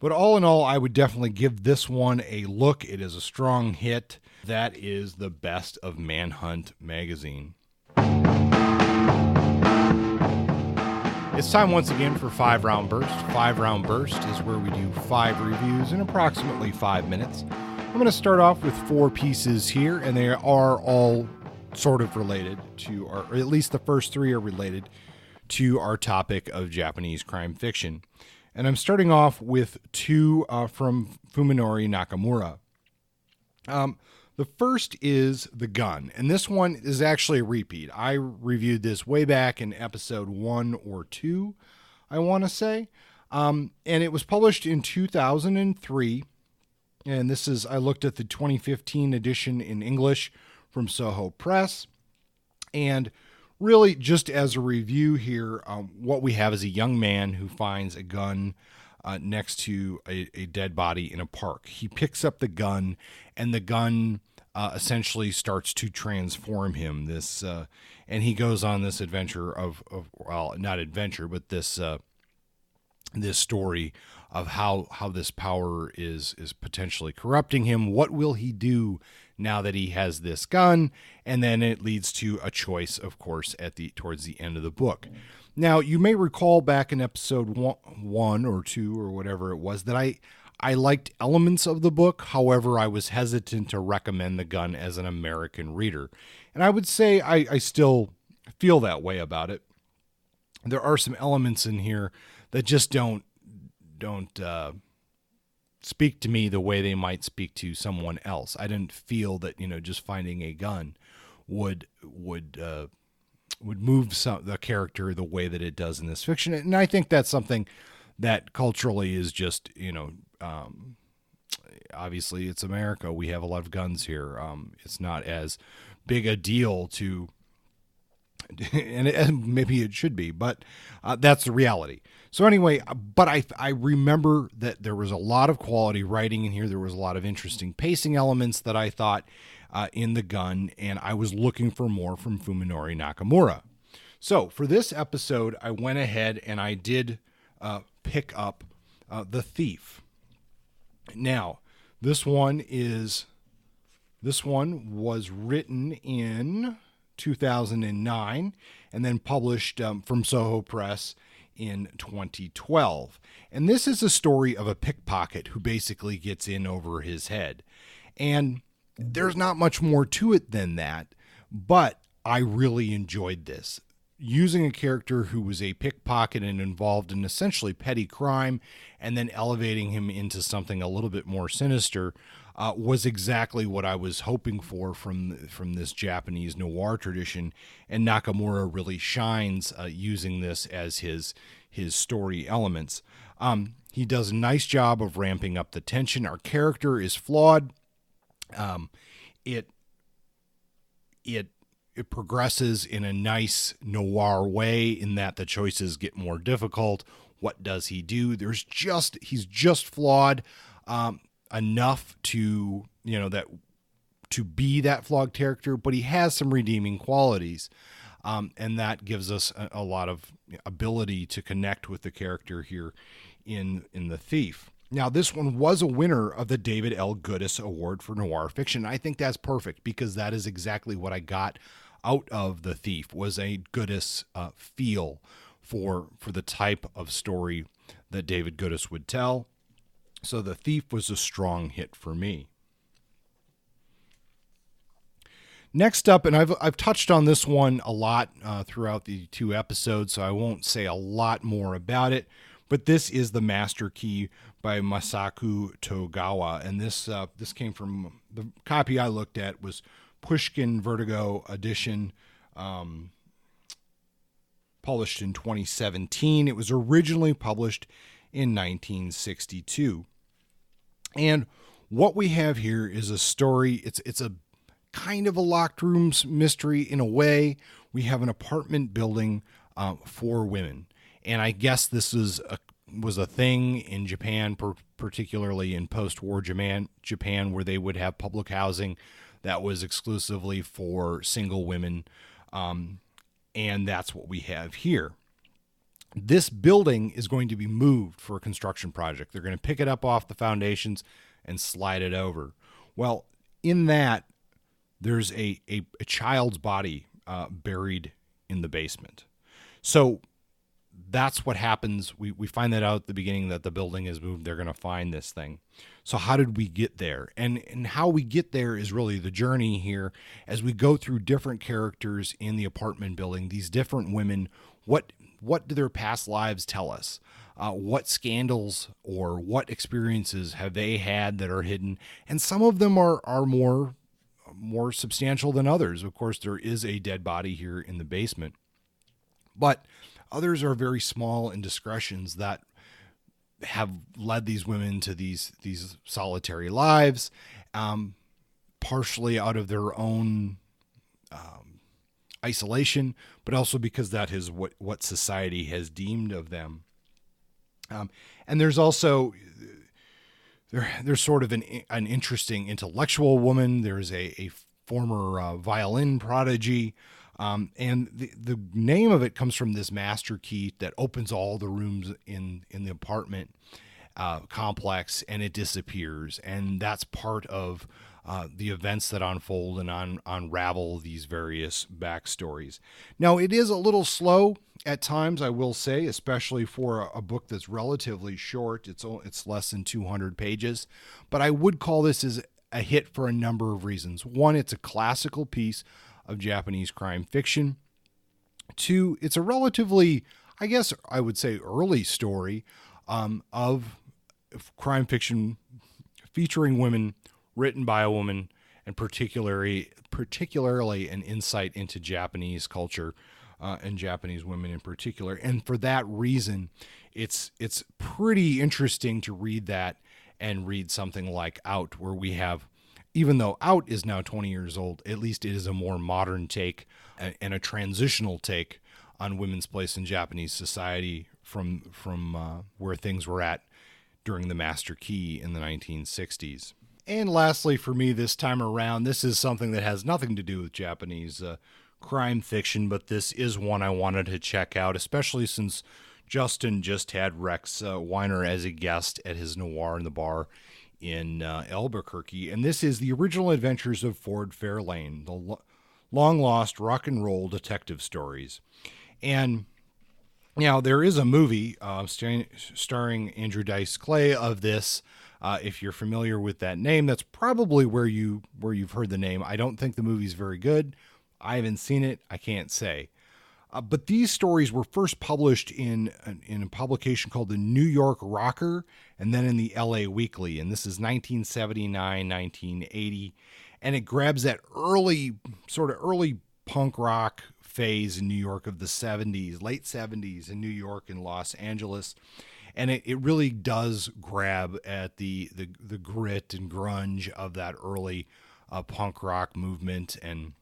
But all in all, I would definitely give this one a look. It is a strong hit. That is the best of Manhunt Magazine. It's time once again for 5-Round Burst. 5-Round Burst is where we do 5 reviews in approximately 5 minutes. I'm going to start off with 4 pieces here, and they are all sort of related to, or at least the first 3 are related to our topic of Japanese crime fiction. And I'm starting off with 2 from Fuminori Nakamura. The first is The Gun, and this one is actually a repeat. I reviewed this way back in episode 1 or 2, I want to say. And it was published in 2003. And this is, I looked at the 2015 edition in English from Soho Press. And really, just as a review here, what we have is a young man who finds a gun next to a dead body in a park. He picks up the gun, and the gun essentially starts to transform him. And he goes on this adventure of well, not adventure, but this story of how this power is potentially corrupting him. What will he do now that he has this gun? And then it leads to a choice, of course, towards the end of the book. Now, you may recall back in episode 1 or 2 or whatever it was that I liked elements of the book. However, I was hesitant to recommend The Gun as an American reader. And I would say I still feel that way about it. There are some elements in here that just don't speak to me the way they might speak to someone else. I didn't feel that, just finding a gun would move the character the way that it does in this fiction. And I think that's something that culturally is just, obviously it's America. We have a lot of guns here. It's not as big a deal to, and maybe it should be, but that's the reality. So anyway, but I remember that there was a lot of quality writing in here. There was a lot of interesting pacing elements that I thought in The Gun, and I was looking for more from Fuminori Nakamura. So for this episode, I went ahead and I did pick up The Thief. Now, this one was written in 2009 and then published from Soho Press in 2012. And this is a story of a pickpocket who basically gets in over his head. And there's not much more to it than that, but I really enjoyed this. Using a character who was a pickpocket and involved in essentially petty crime and then elevating him into something a little bit more sinister was exactly what I was hoping for from this Japanese noir tradition, and Nakamura really shines using this as his story elements. He does a nice job of ramping up the tension. Our character is flawed. It progresses in a nice noir way in that the choices get more difficult. What does he do? He's just flawed enough to be that flawed character, but he has some redeeming qualities. And that gives us a lot of ability to connect with the character here in The Thief. Now, this one was a winner of the David L. Goodis Award for Noir Fiction. I think that's perfect because that is exactly what I got out of The Thief, was a Goodis feel for the type of story that David Goodis would tell. So The Thief was a strong hit for me. Next up, and I've touched on this one a lot throughout the 2 episodes, so I won't say a lot more about it, but this is The Master Key by Masaku Togawa, and this came from, the copy I looked at was Pushkin Vertigo edition, published in 2017. It was originally published in 1962. And what we have here is a story, it's a kind of a locked rooms mystery in a way. We have an apartment building for women, and I guess this was a thing in Japan, particularly in post-war Japan, where they would have public housing that was exclusively for single women, and that's what we have here. This building is going to be moved for a construction project. They're going to pick it up off the foundations and slide it over. Well, in that, there's a child's body buried in the basement. So that's what happens. We find that out at the beginning, that the building is moved. They're going to find this thing. So how did we get there? And how we get there is really the journey here as we go through different characters in the apartment building, these different women. What do their past lives tell us? What scandals or what experiences have they had that are hidden? And some of them are more substantial than others. Of course, there is a dead body here in the basement, but others are very small indiscretions that have led these women to these solitary lives, partially out of their own isolation, but also because that is what society has deemed of them. And there's also there's sort of an interesting intellectual woman. There's a former violin prodigy. And the name of it comes from this master key that opens all the rooms in the apartment complex, and it disappears. And that's part of the events that unfold and unravel these various backstories. Now, it is a little slow at times, I will say, especially for a book that's relatively short. It's less than 200 pages, but I would call this as a hit for a number of reasons. One, it's a classical piece of Japanese crime fiction. Two, it's a relatively, I guess I would say, early story of crime fiction featuring women, written by a woman, and particularly an insight into Japanese culture and Japanese women in particular. And for that reason, it's pretty interesting to read that and read something like Out, where we have, even though Out is now 20 years old, at least it is a more modern take and a transitional take on women's place in Japanese society from where things were at during the Master Key in the 1960s. And lastly, for me this time around, this is something that has nothing to do with Japanese crime fiction, but this is one I wanted to check out, especially since Justin just had Rex Weiner as a guest at his Noir in the Bar in Albuquerque. And this is The Original Adventures of Ford Fairlane, the long-lost rock and roll detective stories. And now there is a movie starring Andrew Dice Clay of this. If you're familiar with that name, that's probably where you've heard the name. I don't think the movie's very good. I haven't seen it. I can't say. But these stories were first published in a publication called the New York Rocker, and then in the LA Weekly. And this is 1979, 1980. And it grabs that early punk rock phase in New York of the 70s, late 70s in New York and Los Angeles. And it really does grab at the grit and grunge of that early punk rock movement. And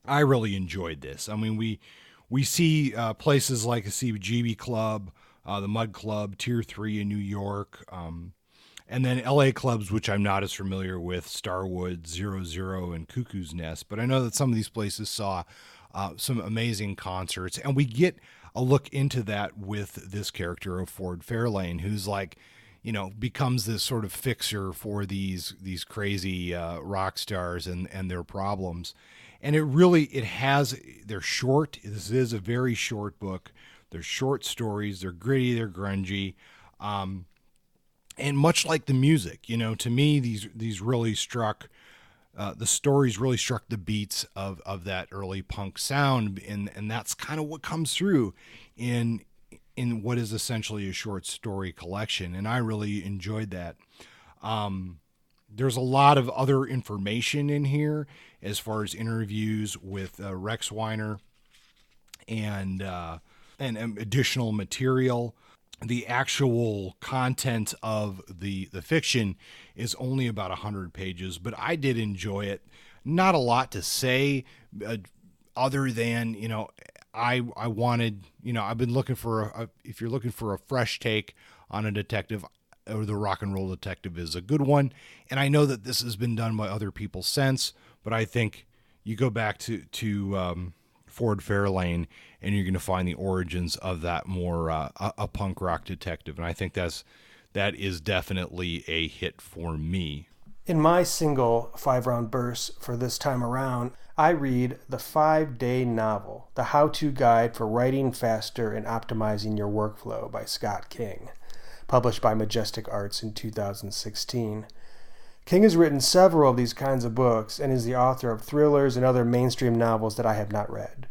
I really enjoyed this. I mean, we see places like a CBGB Club, the Mud Club, Tier 3 in New York, and then LA clubs, which I'm not as familiar with, Starwood, 00, and Cuckoo's Nest. But I know that some of these places saw some amazing concerts, and we get a look into that with this character of Ford Fairlane, who's like, becomes this sort of fixer for these crazy rock stars and their problems. And they're short. This is a very short book. They're short stories. They're gritty. They're grungy. And much like the music, to me, these really struck the stories really struck the beats of that early punk sound, and that's kind of what comes through in what is essentially a short story collection, and I really enjoyed that. There's a lot of other information in here as far as interviews with Rex Weiner and additional material. The actual content of the fiction is only about 100 pages, but I did enjoy it. Not a lot to say other than, I wanted, I've been looking for if you're looking for a fresh take on a detective, or the Rock and Roll Detective is a good one. And I know that this has been done by other people since, but I think you go back to Ford Fairlane and you're going to find the origins of that more a punk rock detective. And I think that is definitely a hit for me. In my single 5-round burst for this time around, I read The 5-Day Novel, The How-To Guide for Writing Faster and Optimizing Your Workflow by Scott King, published by Majestic Arts in 2016. King has written several of these kinds of books and is the author of thrillers and other mainstream novels that I have not read.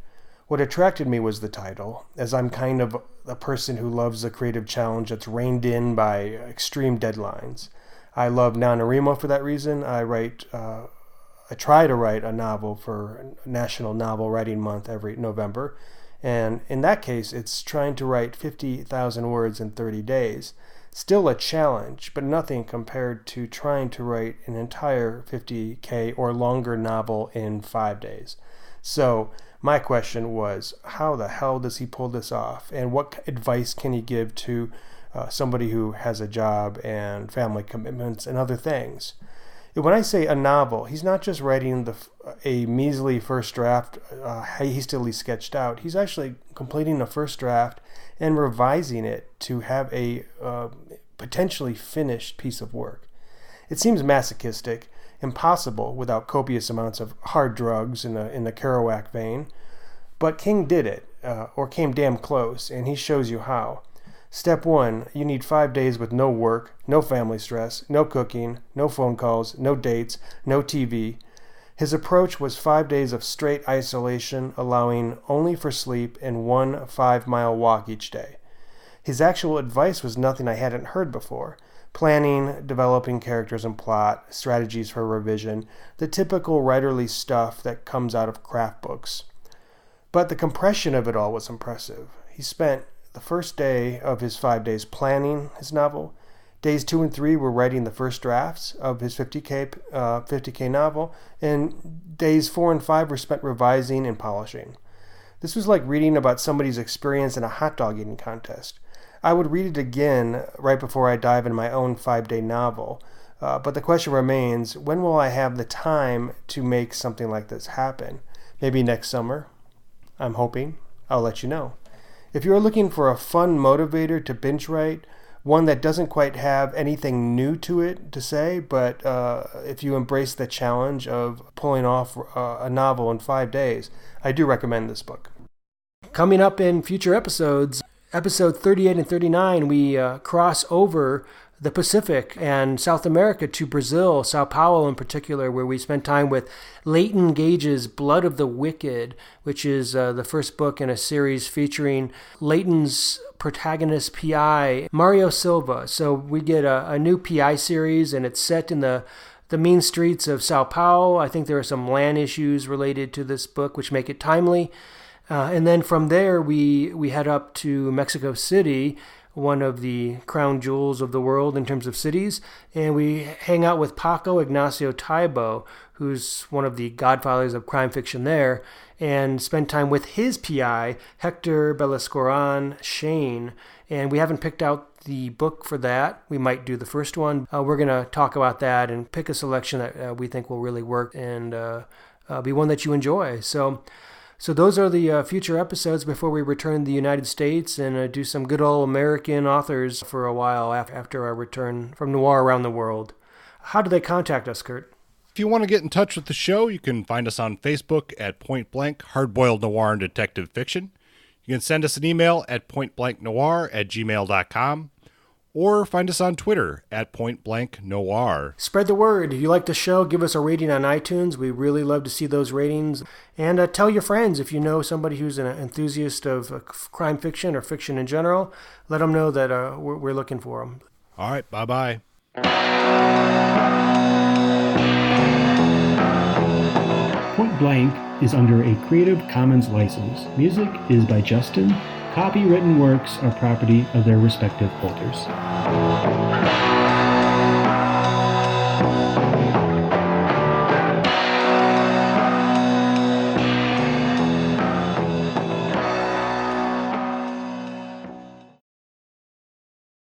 What attracted me was the title, as I'm kind of a person who loves a creative challenge that's reined in by extreme deadlines. I love NaNoWriMo for that reason. I try to write a novel for National Novel Writing Month every November, and in that case, it's trying to write 50,000 words in 30 days. Still a challenge, but nothing compared to trying to write an entire 50K or longer novel in 5 days. So my question was, how the hell does he pull this off? And what advice can he give to somebody who has a job and family commitments and other things? When I say a novel, he's not just writing a measly first draft hastily sketched out. He's actually completing the first draft and revising it to have a potentially finished piece of work. It seems masochistic, impossible without copious amounts of hard drugs in the Kerouac vein, but King did it, or came damn close, and he shows you how. Step 1, you need 5 days with no work, no family stress, no cooking, no phone calls, no dates, no TV. His approach was 5 days of straight isolation, allowing only for sleep and 1 5-mile walk each day. His actual advice was nothing I hadn't heard before. Planning, developing characters and plot, strategies for revision, the typical writerly stuff that comes out of craft books. But the compression of it all was impressive. He spent the first day of his 5 days planning his novel. Days 2 and 3 were writing the first drafts of his 50K novel, and days 4 and 5 were spent revising and polishing. This was like reading about somebody's experience in a hot dog eating contest. I would read it again right before I dive into my own 5-day novel, but the question remains, when will I have the time to make something like this happen? Maybe next summer? I'm hoping. I'll let you know. If you're looking for a fun motivator to binge write, one that doesn't quite have anything new to it to say, but if you embrace the challenge of pulling off a novel in 5 days, I do recommend this book. Coming up in future episodes, episode 38 and 39, we cross over the Pacific and South America to Brazil, Sao Paulo in particular, where we spent time with Leighton Gage's Blood of the Wicked, which is the first book in a series featuring Leighton's protagonist PI, Mario Silva. So we get a new PI series, and it's set in the mean streets of Sao Paulo. I think there are some land issues related to this book, which make it timely. And then from there, we head up to Mexico City, one of the crown jewels of the world in terms of cities, and we hang out with Paco Ignacio Taibo, who's one of the godfathers of crime fiction there, and spend time with his PI, Hector Beliscoran Shane. And we haven't picked out the book for that. We might do the first one. We're going to talk about that and pick a selection that we think will really work and be one that you enjoy. So those are the future episodes before we return to the United States and do some good old American authors for a while after our return from noir around the world. How do they contact us, Kurt? If you want to get in touch with the show, you can find us on Facebook at Point Blank Hardboiled Noir and Detective Fiction. You can send us an email at pointblanknoir@gmail.com, or find us on Twitter at pointblanknoir. Spread the word. If you like the show, give us a rating on iTunes. We really love to see those ratings. And tell your friends if you know somebody who's an enthusiast of crime fiction or fiction in general. Let them know that we're looking for them. All right, bye-bye. Point Blank is under a Creative Commons license. Music is by Justin. Copywritten works are property of their respective holders.